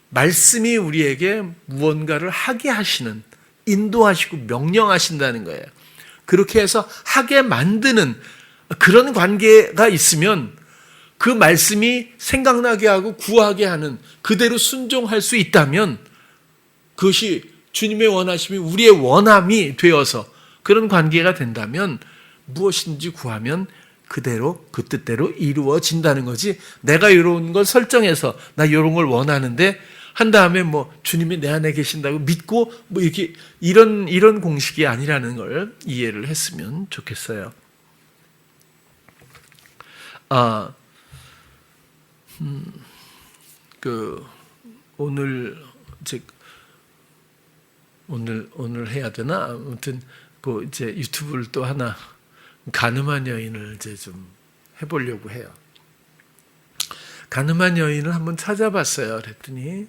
말씀이 우리에게 무언가를 하게 하시는, 인도하시고 명령하신다는 거예요. 그렇게 해서 하게 만드는 그런 관계가 있으면 그 말씀이 생각나게 하고 구하게 하는, 그대로 순종할 수 있다면 그것이 주님의 원하심이 우리의 원함이 되어서 그런 관계가 된다면 무엇인지 구하면 그대로 그 뜻대로 이루어진다는 거지, 내가 이런 걸 설정해서 나 이런 걸 원하는데 한 다음에 뭐 주님이 내 안에 계신다고 믿고 뭐 이렇게 이런 공식이 아니라는 걸 이해를 했으면 좋겠어요. 오늘 해야 되나? 아무튼 이제 유튜브를 또 하나, 가늠한 여인을 이제 좀 해보려고 해요. 가늠한 여인을 한번 찾아봤어요. 그랬더니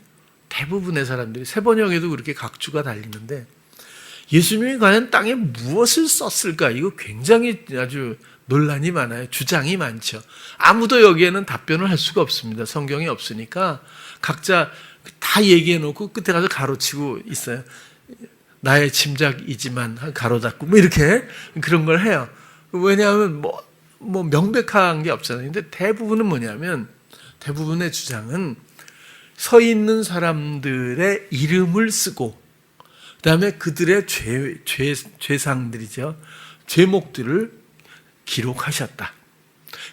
대부분의 사람들이, 세번역에도 그렇게 각주가 달리는데, 예수님이 과연 땅에 무엇을 썼을까? 이거 굉장히 아주 논란이 많아요. 주장이 많죠. 아무도 여기에는 답변을 할 수가 없습니다. 성경이 없으니까 각자 다 얘기해 놓고 끝에 가서 가로치고 있어요. 나의 짐작이지만 가로 닫고 뭐 이렇게 그런 걸 해요. 왜냐하면 뭐 명백한 게 없잖아요. 근데 대부분은 뭐냐면, 대부분의 주장은 서 있는 사람들의 이름을 쓰고 그다음에 그들의 죄상들이죠. 죄목들을 기록하셨다.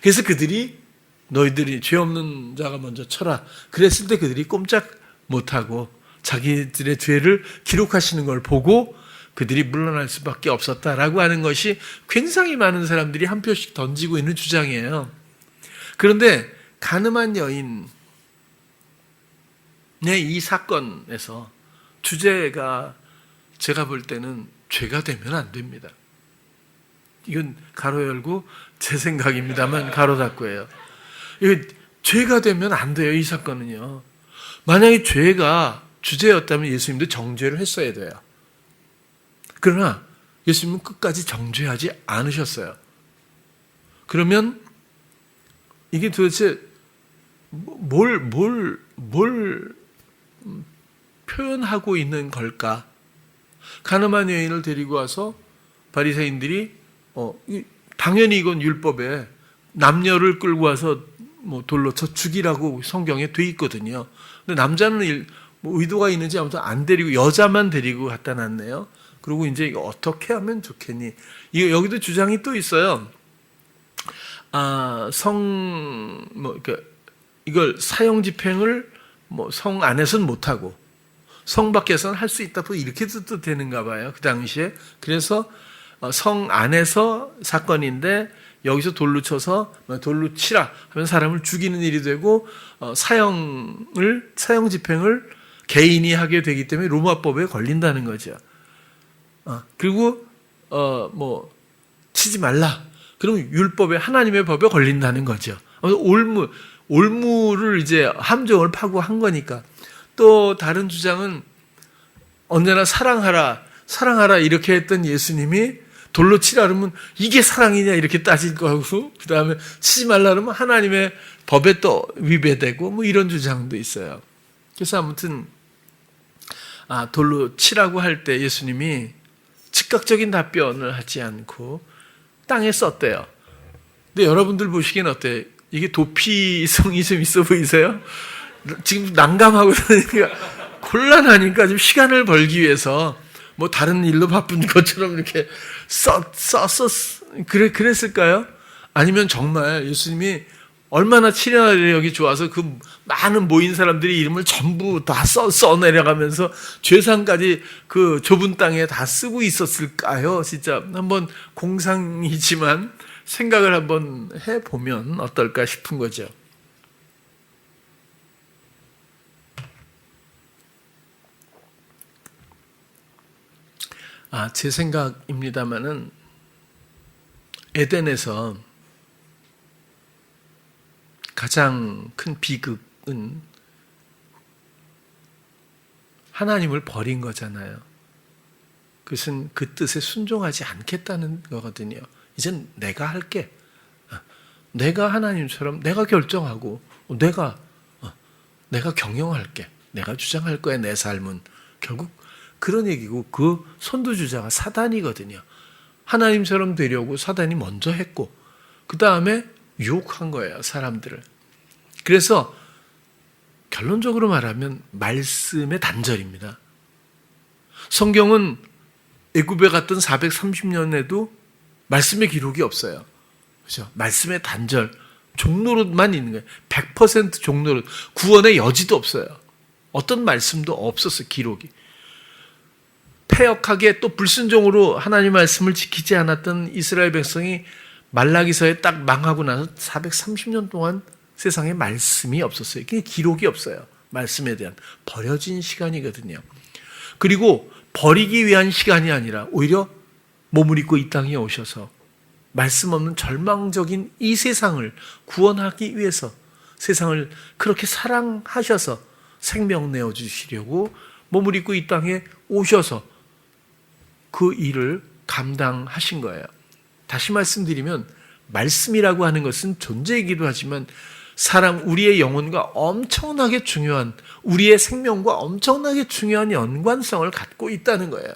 그래서 그들이 너희들이 죄 없는 자가 먼저 쳐라. 그랬을 때 그들이 꼼짝 못하고 자기들의 죄를 기록하시는 걸 보고 그들이 물러날 수밖에 없었다라고 하는 것이 굉장히 많은 사람들이 한 표씩 던지고 있는 주장이에요. 그런데 가늠한 여인의 이 사건에서 주제가 제가 볼 때는 죄가 되면 안 됩니다. 이건 가로 열고 제 생각입니다만 가로 닫고예요. 이거 죄가 되면 안 돼요. 이 사건은요. 만약에 죄가 주제였다면 예수님도 정죄를 했어야 돼요. 그러나 예수님은 끝까지 정죄하지 않으셨어요. 그러면 이게 도대체 뭘 표현하고 있는 걸까? 가늠한 여인을 데리고 와서 바리새인들이 당연히 이건 율법에 남녀를 끌고 와서 돌로 쳐 죽이라고 성경에 돼 있거든요. 근데 남자는 의도가 있는지 아무튼 안 데리고 여자만 데리고 갖다 놨네요. 그리고 이제 이거 어떻게 하면 좋겠니? 여기도 주장이 또 있어요. 이걸 사형 집행을 성 안에서는 못 하고 성 밖에서는 할 수 있다. 이렇게도 또 되는가 봐요. 그 당시에. 그래서 성 안에서 사건인데 여기서 돌로 쳐서 돌로 치라 하면 사람을 죽이는 일이 되고 사형 집행을 개인이 하게 되기 때문에 로마법에 걸린다는 거죠. 그리고 치지 말라. 그럼 율법에 하나님의 법에 걸린다는 거죠. 올무를 이제 함정을 파고한 거니까. 또 다른 주장은 언제나 사랑하라 이렇게 했던 예수님이 돌로 치라 그러면 이게 사랑이냐 이렇게 따질 거고, 그 다음에 치지 말라 그러면 하나님의 법에 또 위배되고 이런 주장도 있어요. 그래서 아무튼 돌로 치라고 할 때 예수님이 즉각적인 답변을 하지 않고 땅에 썼대요. 근데 여러분들 보시기엔 어때요? 이게 도피성이 좀 있어 보이세요? 지금 난감하고 그러니까 곤란하니까 좀 시간을 벌기 위해서 다른 일로 바쁜 것처럼 이렇게 그랬을까요? 아니면 정말 예수님이 얼마나 친화력이 좋아서 그 많은 모인 사람들이 이름을 전부 다 써내려가면서 죄상까지 그 좁은 땅에 다 쓰고 있었을까요? 진짜 한번 공상이지만 생각을 한번 해보면 어떨까 싶은 거죠. 제 생각입니다마는 에덴에서 가장 큰 비극은 하나님을 버린 거잖아요. 그것은 그 뜻에 순종하지 않겠다는 거거든요. 이젠 내가 할게. 내가 하나님처럼 내가 결정하고 내가 경영할게. 내가 주장할 거야. 내 삶은. 결국 그런 얘기고 그 선두주자가 사단이거든요. 하나님처럼 되려고 사단이 먼저 했고 그 다음에 유혹한 거예요. 사람들을. 그래서 결론적으로 말하면 말씀의 단절입니다. 성경은 애굽에 갔던 430년에도 말씀의 기록이 없어요. 그렇죠? 말씀의 단절, 종로릇만 있는 거예요. 100% 종로릇. 구원의 여지도 없어요. 어떤 말씀도 없었어요. 기록이. 패역하게 또 불순종으로 하나님 말씀을 지키지 않았던 이스라엘 백성이 말라기서에 딱 망하고 나서 430년 동안 세상에 말씀이 없었어요. 기록이 없어요. 말씀에 대한 버려진 시간이거든요. 그리고 버리기 위한 시간이 아니라 오히려 몸을 입고 이 땅에 오셔서 말씀 없는 절망적인 이 세상을 구원하기 위해서 세상을 그렇게 사랑하셔서 생명 내어주시려고 몸을 입고 이 땅에 오셔서 그 일을 감당하신 거예요. 다시 말씀드리면 말씀이라고 하는 것은 존재이기도 하지만 우리의 영혼과 엄청나게 중요한, 우리의 생명과 엄청나게 중요한 연관성을 갖고 있다는 거예요.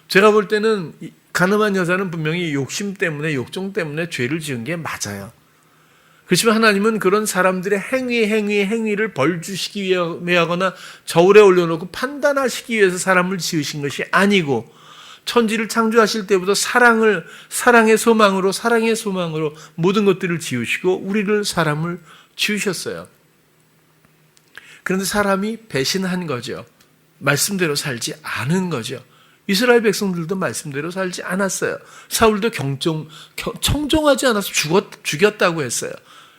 제가 볼 때는 가늠한 여자는 분명히 욕심 때문에, 욕정 때문에 죄를 지은 게 맞아요. 그렇지만 하나님은 그런 사람들의 행위를 벌주시기 위해 하거나 저울에 올려놓고 판단하시기 위해서 사람을 지으신 것이 아니고 천지를 창조하실 때부터 사랑의 소망으로 모든 것들을 지으시고 우리를 사람을 지으셨어요. 그런데 사람이 배신한 거죠. 말씀대로 살지 않은 거죠. 이스라엘 백성들도 말씀대로 살지 않았어요. 사울도 청종하지 않아서 죽였다고 했어요.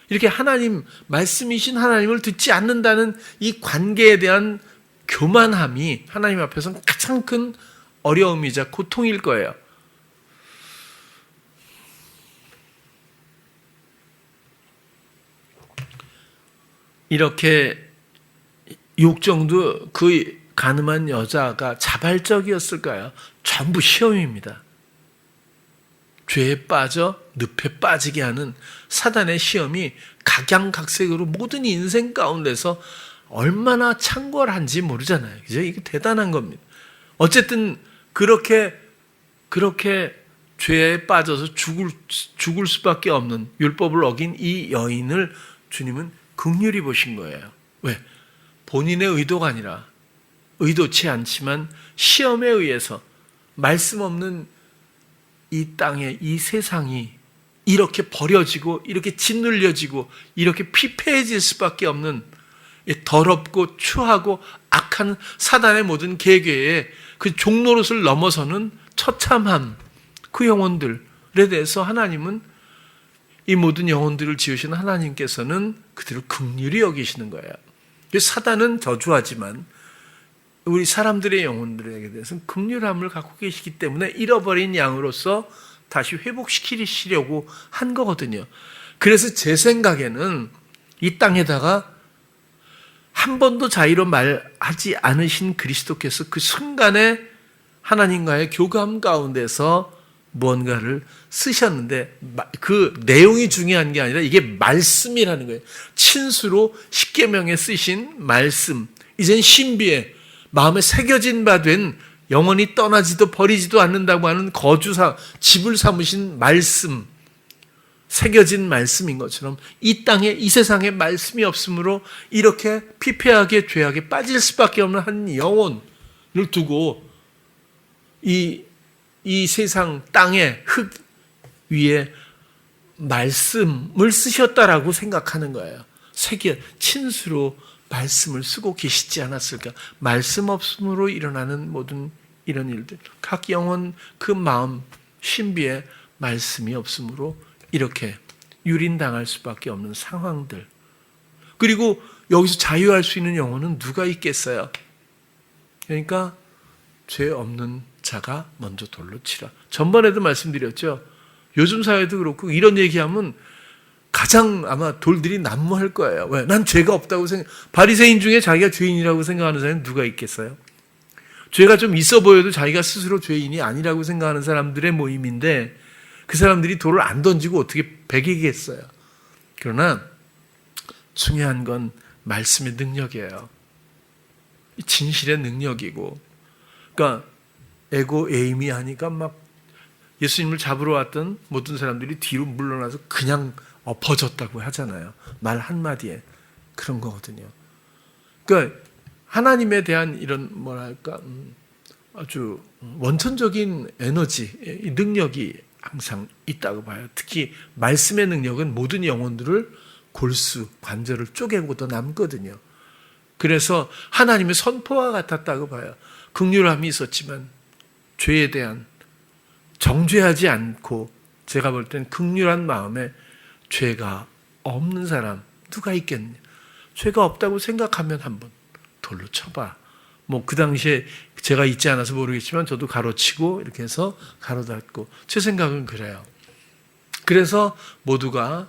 이렇게 하나님, 말씀이신 하나님을 듣지 않는다는 이 관계에 대한 교만함이 하나님 앞에서는 가장 큰 어려움이자 고통일 거예요. 이렇게 욕정도 그 가늠한 여자가 자발적이었을까요? 전부 시험입니다. 죄에 빠져 늪에 빠지게 하는 사단의 시험이 각양각색으로 모든 인생 가운데서 얼마나 창궐한지 모르잖아요. 그죠? 이게 대단한 겁니다. 어쨌든 그렇게 죄에 빠져서 죽을 수밖에 없는 율법을 어긴 이 여인을 주님은 긍휼히 보신 거예요. 왜? 본인의 의도가 아니라 의도치 않지만 시험에 의해서 말씀 없는 이 땅에 이 세상이 이렇게 버려지고 이렇게 짓눌려지고 이렇게 피폐해질 수밖에 없는 더럽고 추하고 악한 사단의 모든 계계에 그 종노릇을 넘어서는 처참함, 그 영혼들에 대해서 하나님은, 이 모든 영혼들을 지으신 하나님께서는 그들을 긍휼히 여기시는 거예요. 사단은 저주하지만 우리 사람들의 영혼들에게 대해서는 긍휼함을 갖고 계시기 때문에 잃어버린 양으로서 다시 회복시키시려고 한 거거든요. 그래서 제 생각에는 이 땅에다가 한 번도 자의로 말하지 않으신 그리스도께서 그 순간에 하나님과의 교감 가운데서 무언가를 쓰셨는데 그 내용이 중요한 게 아니라 이게 말씀이라는 거예요. 친수로 십계명에 쓰신 말씀, 이젠 신비에 마음에 새겨진 바 된, 영원히 떠나지도 버리지도 않는다고 하는 거주사, 집을 삼으신 말씀, 새겨진 말씀인 것처럼 이 땅에, 이 세상에 말씀이 없으므로 이렇게 피폐하게 죄악에 빠질 수밖에 없는 한 영혼을 두고 이 세상 땅의 흙 위에 말씀을 쓰셨다라고 생각하는 거예요. 친수로 말씀을 쓰고 계시지 않았을까? 말씀 없음으로 일어나는 모든 이런 일들, 각 영혼 그 마음 신비에 말씀이 없으므로 이렇게 유린당할 수밖에 없는 상황들. 그리고 여기서 자유할 수 있는 영혼은 누가 있겠어요? 그러니까 죄 없는 자가 먼저 돌로 치라. 전번에도 말씀드렸죠. 요즘 사회도 그렇고 이런 얘기하면 가장 아마 돌들이 난무할 거예요. 왜? 난 죄가 없다고 바리새인 중에 자기가 죄인이라고 생각하는 사람은 누가 있겠어요? 죄가 좀 있어 보여도 자기가 스스로 죄인이 아니라고 생각하는 사람들의 모임인데 그 사람들이 돌을 안 던지고 어떻게 배기겠어요? 그러나 중요한 건 말씀의 능력이에요. 진실의 능력이고, 그러니까 에임이 하니까 막 예수님을 잡으러 왔던 모든 사람들이 뒤로 물러나서 그냥 엎어졌다고 하잖아요. 말 한마디에. 그런 거거든요. 그러니까 하나님에 대한 이런 뭐랄까 아주 원천적인 에너지, 능력이 항상 있다고 봐요. 특히 말씀의 능력은 모든 영혼들을 골수, 관절을 쪼개고도 남거든요. 그래서 하나님의 선포와 같았다고 봐요. 긍휼함이 있었지만 죄에 대한 정죄하지 않고 제가 볼 땐 긍휼한 마음에 죄가 없는 사람 누가 있겠냐. 죄가 없다고 생각하면 한번 돌로 쳐봐. 뭐 그 당시에 제가 있지 않아서 모르겠지만 저도 가로치고 이렇게 해서 가로닫고, 제 생각은 그래요. 그래서 모두가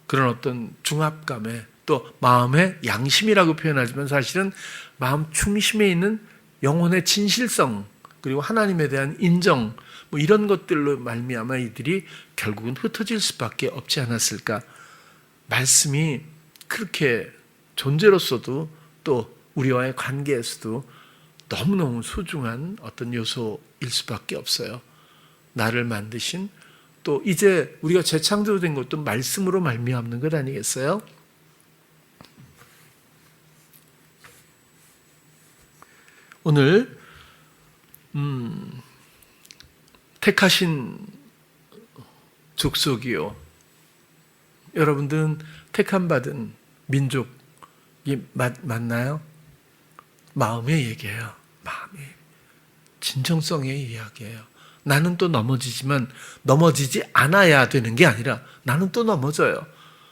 그런 어떤 중압감에, 또 마음의 양심이라고 표현하지만 사실은 마음 중심에 있는 영혼의 진실성, 그리고 하나님에 대한 인정, 뭐 이런 것들로 말미암아 이들이 결국은 흩어질 수밖에 없지 않았을까. 말씀이 그렇게 존재로서도 또 우리와의 관계에서도 너무너무 소중한 어떤 요소일 수밖에 없어요. 나를 만드신, 또 이제 우리가 재창조된 것도 말씀으로 말미암는 것 아니겠어요? 오늘 택하신 족속이요, 여러분들은 택함받은 민족이 맞나요? 마음의 얘기예요. 마음의 진정성의 이야기예요. 나는 또 넘어지지만 넘어지지 않아야 되는 게 아니라 나는 또 넘어져요.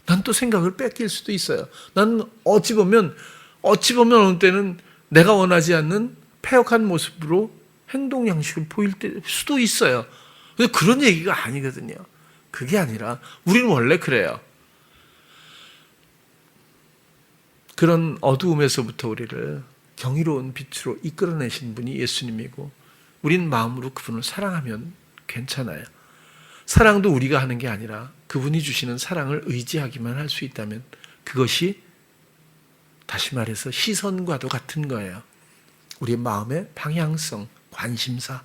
난 또 생각을 뺏길 수도 있어요. 난 어찌 보면 어느 때는 내가 원하지 않는 패역한 모습으로 행동 양식을 보일 수도 있어요. 근데 그런 얘기가 아니거든요. 그게 아니라 우리는 원래 그래요. 그런 어두움에서부터 우리를 경이로운 빛으로 이끌어내신 분이 예수님이고, 우린 마음으로 그분을 사랑하면 괜찮아요. 사랑도 우리가 하는 게 아니라 그분이 주시는 사랑을 의지하기만 할 수 있다면 그것이 다시 말해서 시선과도 같은 거예요. 우리의 마음의 방향성, 관심사,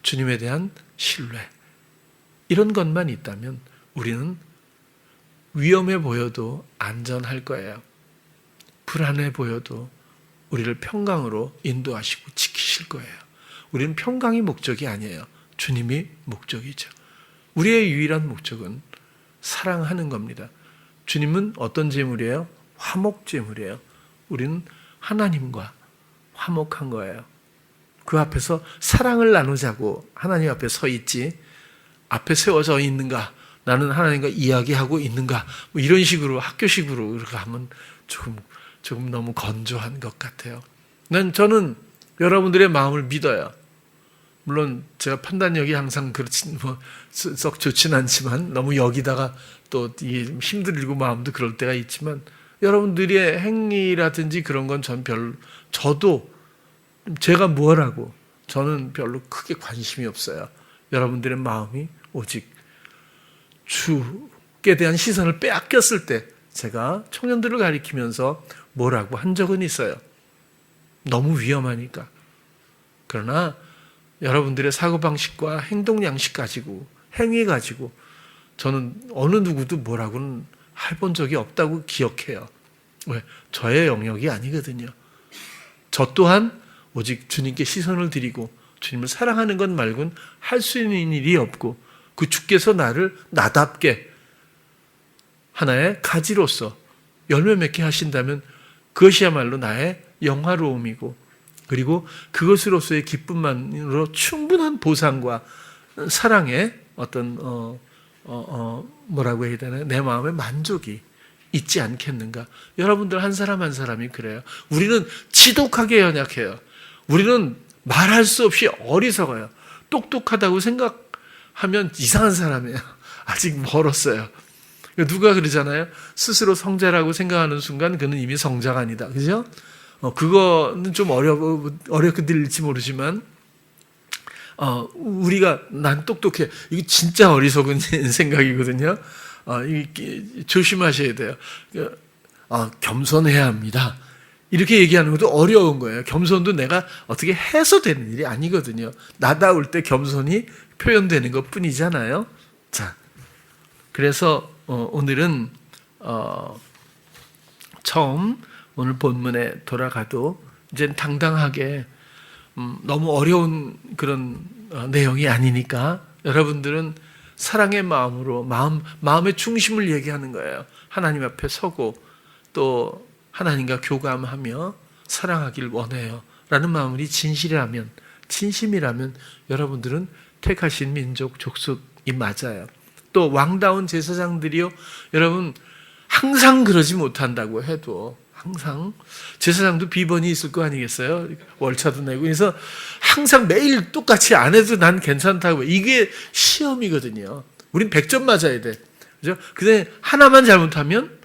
주님에 대한 신뢰, 이런 것만 있다면 우리는 위험해 보여도 안전할 거예요. 불안해 보여도 우리를 평강으로 인도하시고 지키실 거예요. 우리는 평강이 목적이 아니에요. 주님이 목적이죠. 우리의 유일한 목적은 사랑하는 겁니다. 주님은 어떤 제물이에요? 화목 제물이에요. 우리는 하나님과 화목한 거예요. 그 앞에서 사랑을 나누자고 하나님 앞에 서 있지, 앞에 세워져 있는가, 나는 하나님과 이야기하고 있는가, 뭐 이런 식으로 학교식으로 그렇게 하면 조금 너무 건조한 것 같아요. 저는 여러분들의 마음을 믿어요. 물론 제가 판단력이 항상 그렇지 썩 좋진 않지만, 너무 여기다가 또 힘들고 마음도 그럴 때가 있지만, 여러분들의 행위라든지 그런 건 저도 제가 뭐라고 저는 별로 크게 관심이 없어요. 여러분들의 마음이 오직 주께 대한 시선을 빼앗겼을 때 제가 청년들을 가리키면서 뭐라고 한 적은 있어요. 너무 위험하니까. 그러나 여러분들의 사고방식과 행동 양식 가지고, 행위 가지고 저는 어느 누구도 뭐라고는 해본 적이 없다고 기억해요. 왜? 저의 영역이 아니거든요. 저 또한 오직 주님께 시선을 드리고 주님을 사랑하는 것 말고는 할 수 있는 일이 없고, 그 주께서 나를 나답게 하나의 가지로서 열매 맺게 하신다면 그것이야말로 나의 영화로움이고, 그리고 그것으로서의 기쁨만으로 충분한 보상과 사랑의 어떤 뭐라고 해야 되나요? 내 마음의 만족이 있지 않겠는가? 여러분들 한 사람 한 사람이 그래요. 우리는 지독하게 연약해요. 우리는 말할 수 없이 어리석어요. 똑똑하다고 생각하면 이상한 사람이에요. 아직 멀었어요. 누가 그러잖아요. 스스로 성자라고 생각하는 순간 그는 이미 성자가 아니다. 그죠? 그거는 좀 어렵게 들릴지 모르지만, 우리가 난 똑똑해. 이게 진짜 어리석은 생각이거든요. 조심하셔야 돼요. 겸손해야 합니다. 이렇게 얘기하는 것도 어려운 거예요. 겸손도 내가 어떻게 해서 되는 일이 아니거든요. 나다울 때 겸손이 표현되는 것 뿐이잖아요. 자, 그래서 오늘은 처음 오늘 본문에 돌아가도 이제 당당하게 너무 어려운 그런 내용이 아니니까 여러분들은 사랑의 마음으로 마음의 중심을 얘기하는 거예요. 하나님 앞에 서고 또 하나님과 교감하며 사랑하길 원해요 라는 마음이 진심이라면 여러분들은 택하신 민족 족속이 맞아요. 또 왕다운 제사장들이요, 여러분 항상 그러지 못한다고 해도 항상 제사장도 비번이 있을 거 아니겠어요? 월차도 내고. 그래서 항상 매일 똑같이 안 해도 난 괜찮다고. 이게 시험이거든요. 우린 100점 맞아야 돼. 그죠? 근데 하나만 잘못하면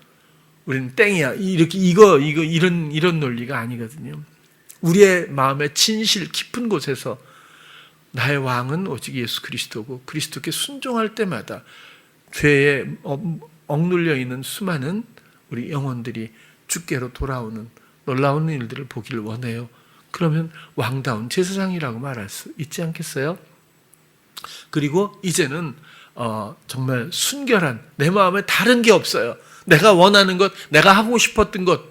우리는 땡이야. 이렇게 이런 논리가 아니거든요. 우리의 마음의 진실 깊은 곳에서 나의 왕은 오직 예수 그리스도고, 그리스도께 순종할 때마다 죄에 억눌려 있는 수많은 우리 영혼들이 주께로 돌아오는 놀라운 일들을 보기를 원해요. 그러면 왕다운 제사장이라고 말할 수 있지 않겠어요? 그리고 이제는 정말 순결한, 내 마음에 다른 게 없어요. 내가 원하는 것, 내가 하고 싶었던 것,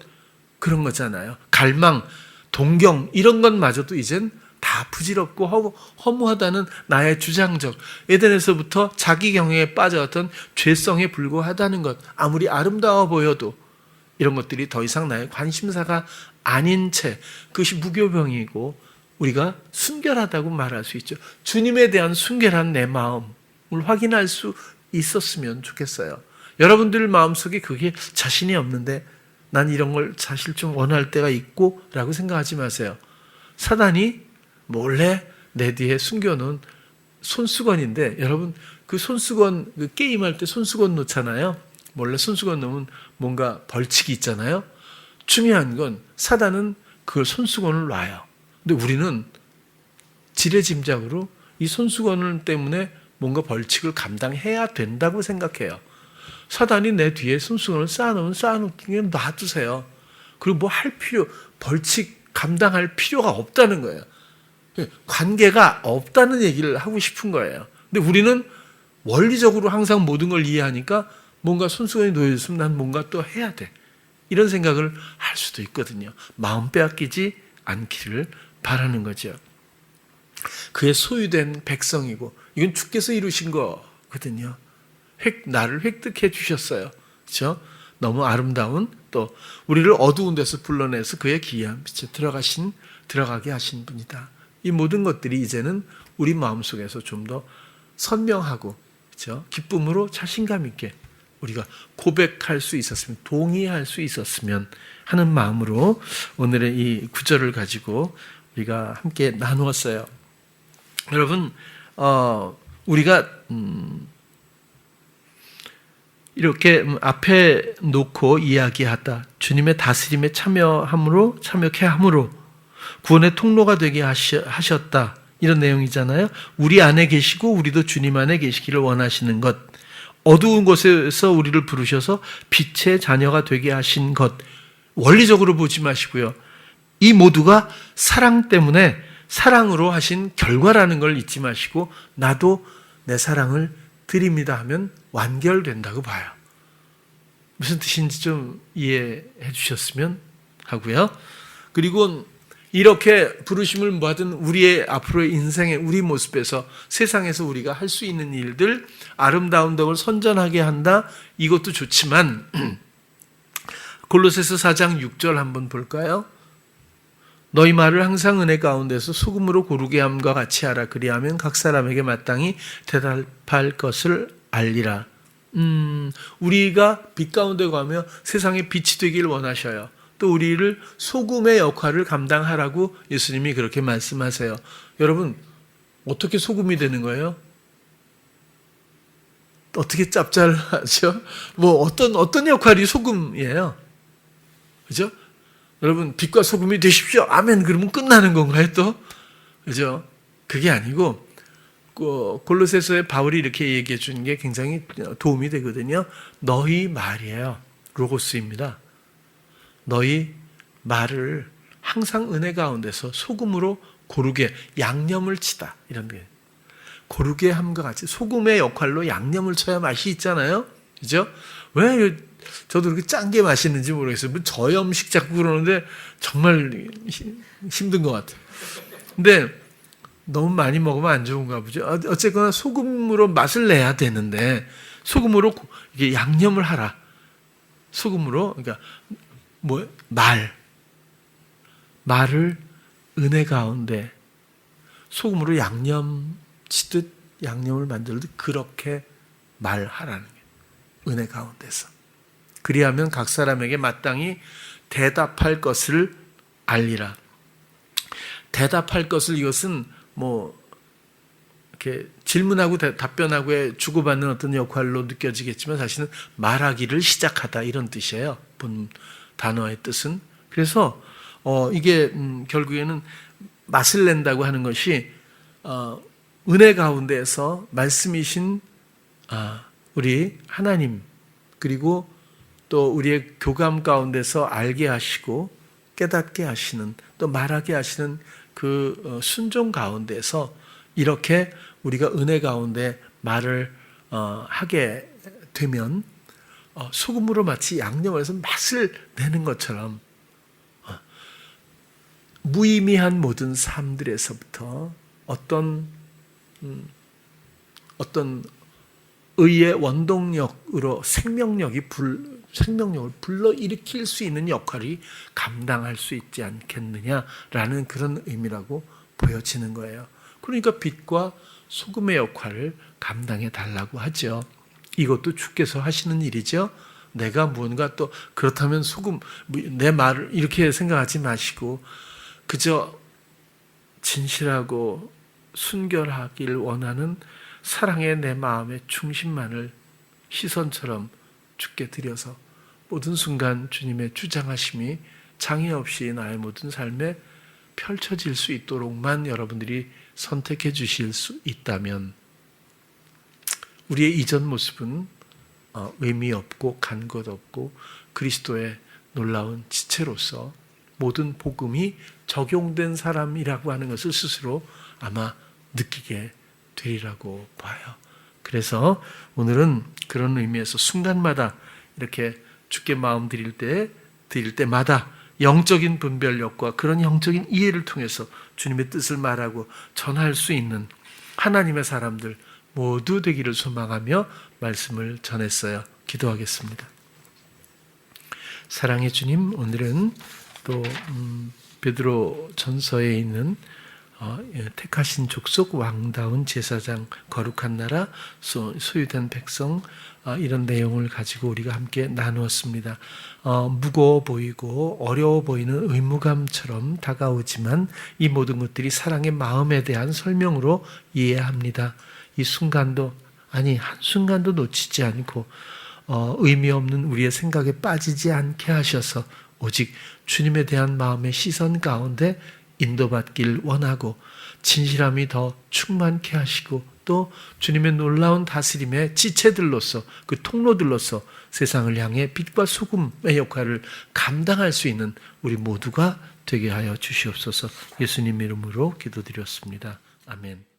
그런 거잖아요. 갈망, 동경, 이런 것마저도 이젠 다 부질없고 허무하다는 나의 주장적, 에덴에서부터 자기 경영에 빠져왔던 죄성에 불과하다는 것, 아무리 아름다워 보여도 이런 것들이 더 이상 나의 관심사가 아닌 채, 그것이 무교병이고 우리가 순결하다고 말할 수 있죠. 주님에 대한 순결한 내 마음을 확인할 수 있었으면 좋겠어요. 여러분들 마음속에 그게 자신이 없는데 난 이런 걸 사실 좀 원할 때가 있고 라고 생각하지 마세요. 사단이 몰래 내 뒤에 숨겨놓은 손수건인데, 여러분 그 손수건, 그 게임할 때 손수건 놓잖아요. 몰래 손수건 놓으면 뭔가 벌칙이 있잖아요. 중요한 건 사단은 그 손수건을 놔요. 근데 우리는 지레짐작으로 이 손수건 때문에 뭔가 벌칙을 감당해야 된다고 생각해요. 사단이 내 뒤에 손수건을 쌓아놓으면 쌓아놓기는 놔두세요. 그리고 뭐 할 필요, 벌칙 감당할 필요가 없다는 거예요. 관계가 없다는 얘기를 하고 싶은 거예요. 근데 우리는 원리적으로 항상 모든 걸 이해하니까 뭔가 손수건이 놓여있으면 난 뭔가 또 해야 돼. 이런 생각을 할 수도 있거든요. 마음 빼앗기지 않기를 바라는 거죠. 그의 소유된 백성이고, 이건 주께서 이루신 거거든요. 나를 획득해 주셨어요. 그렇죠? 너무 아름다운, 또 우리를 어두운 데서 불러내서 그의 기이한 빛에 들어가게 하신 분이다. 이 모든 것들이 이제는 우리 마음속에서 좀 더 선명하고, 그렇죠? 기쁨으로 자신감 있게 우리가 고백할 수 있었으면, 동의할 수 있었으면 하는 마음으로 오늘의 이 구절을 가지고 우리가 함께 나누었어요. 여러분, 우리가 이렇게 앞에 놓고 이야기하다, 주님의 다스림에 참여케 함으로 구원의 통로가 되게 하셨다, 이런 내용이잖아요. 우리 안에 계시고 우리도 주님 안에 계시기를 원하시는 것, 어두운 곳에서 우리를 부르셔서 빛의 자녀가 되게 하신 것, 원리적으로 보지 마시고요. 이 모두가 사랑 때문에, 사랑으로 하신 결과라는 걸 잊지 마시고, 나도 내 사랑을 드립니다 하면 완결된다고 봐요. 무슨 뜻인지 좀 이해해 주셨으면 하고요. 그리고 이렇게 부르심을 받은 우리의 앞으로의 인생의 우리 모습에서, 세상에서 우리가 할 수 있는 일들, 아름다운 덕을 선전하게 한다, 이것도 좋지만 골로새서 4장 6절 한번 볼까요? 너희 말을 항상 은혜 가운데서 소금으로 고르게 함과 같이 하라. 그리하면 각 사람에게 마땅히 대답할 것을 알리라. 우리가 빛 가운데 가며 세상에 빛이 되길 원하셔요. 또 우리를 소금의 역할을 감당하라고 예수님이 그렇게 말씀하세요. 여러분, 어떻게 소금이 되는 거예요? 어떻게 짭짤하죠? 뭐 어떤 역할이 소금이에요? 그죠? 여러분, 빛과 소금이 되십시오. 아멘. 그러면 끝나는 건가요, 또? 그죠? 그게 아니고, 골로새서에 바울이 이렇게 얘기해 주는 게 굉장히 도움이 되거든요. 너희 말이에요. 로고스입니다. 너희 말을 항상 은혜 가운데서 소금으로 고르게 양념을 치다. 이런 게. 고르게 함과 같이 소금의 역할로 양념을 쳐야 맛이 있잖아요. 그죠? 왜 저도 그렇게 짠 게 맛있는지 모르겠어요. 뭐 저염식 자꾸 그러는데 정말 힘든 것 같아요. 근데 너무 많이 먹으면 안 좋은가 보죠. 어쨌거나 소금으로 맛을 내야 되는데, 소금으로 이게 양념을 하라. 소금으로, 그러니까 말을 은혜 가운데 소금으로 양념 치듯, 양념을 만들듯 그렇게 말하라는 게 은혜 가운데서. 그리하면 각 사람에게 마땅히 대답할 것을 알리라. 대답할 것을, 이것은 이렇게 질문하고 답변하고의 주고받는 어떤 역할로 느껴지겠지만 사실은 말하기를 시작하다, 이런 뜻이에요. 본 단어의 뜻은. 그래서 이게 결국에는 맛을 낸다고 하는 것이 은혜 가운데에서 말씀이신 우리 하나님, 그리고 또 우리의 교감 가운데서 알게 하시고 깨닫게 하시는, 또 말하게 하시는 그 순종 가운데서 이렇게 우리가 은혜 가운데 말을 하게 되면 소금으로 마치 양념을 해서 맛을 내는 것처럼 무의미한 모든 삶들에서부터 어떤 의의 원동력으로 생명력을 불러일으킬 수 있는 역할이 감당할 수 있지 않겠느냐라는 그런 의미라고 보여지는 거예요. 그러니까 빛과 소금의 역할을 감당해 달라고 하죠. 이것도 주께서 하시는 일이죠. 내가 무언가 또 그렇다면 소금 내 말을 이렇게 생각하지 마시고 그저 진실하고 순결하길 원하는 사랑의 내 마음의 중심만을 시선처럼 주께 드려서 모든 순간 주님의 주장하심이 장애 없이 나의 모든 삶에 펼쳐질 수 있도록만 여러분들이 선택해 주실 수 있다면 우리의 이전 모습은 의미 없고 간 것 없고 그리스도의 놀라운 지체로서 모든 복음이 적용된 사람이라고 하는 것을 스스로 아마 느끼게 되리라고 봐요. 그래서 오늘은 그런 의미에서 순간마다 이렇게 주께 마음 드릴 때마다 영적인 분별력과 그런 영적인 이해를 통해서 주님의 뜻을 말하고 전할 수 있는 하나님의 사람들 모두 되기를 소망하며 말씀을 전했어요. 기도하겠습니다. 사랑의 주님, 오늘은 또 베드로 전서에 있는 택하신 족속 왕다운 제사장 거룩한 나라 소유된 백성 이런 내용을 가지고 우리가 함께 나누었습니다. 무거워 보이고 어려워 보이는 의무감처럼 다가오지만 이 모든 것들이 사랑의 마음에 대한 설명으로 이해합니다. 이 순간도 한순간도 놓치지 않고 의미 없는 우리의 생각에 빠지지 않게 하셔서 오직 주님에 대한 마음의 시선 가운데 인도받길 원하고 진실함이 더 충만케 하시고 또 주님의 놀라운 다스림의 지체들로서 그 통로들로서 세상을 향해 빛과 소금의 역할을 감당할 수 있는 우리 모두가 되게 하여 주시옵소서. 예수님 이름으로 기도드렸습니다. 아멘.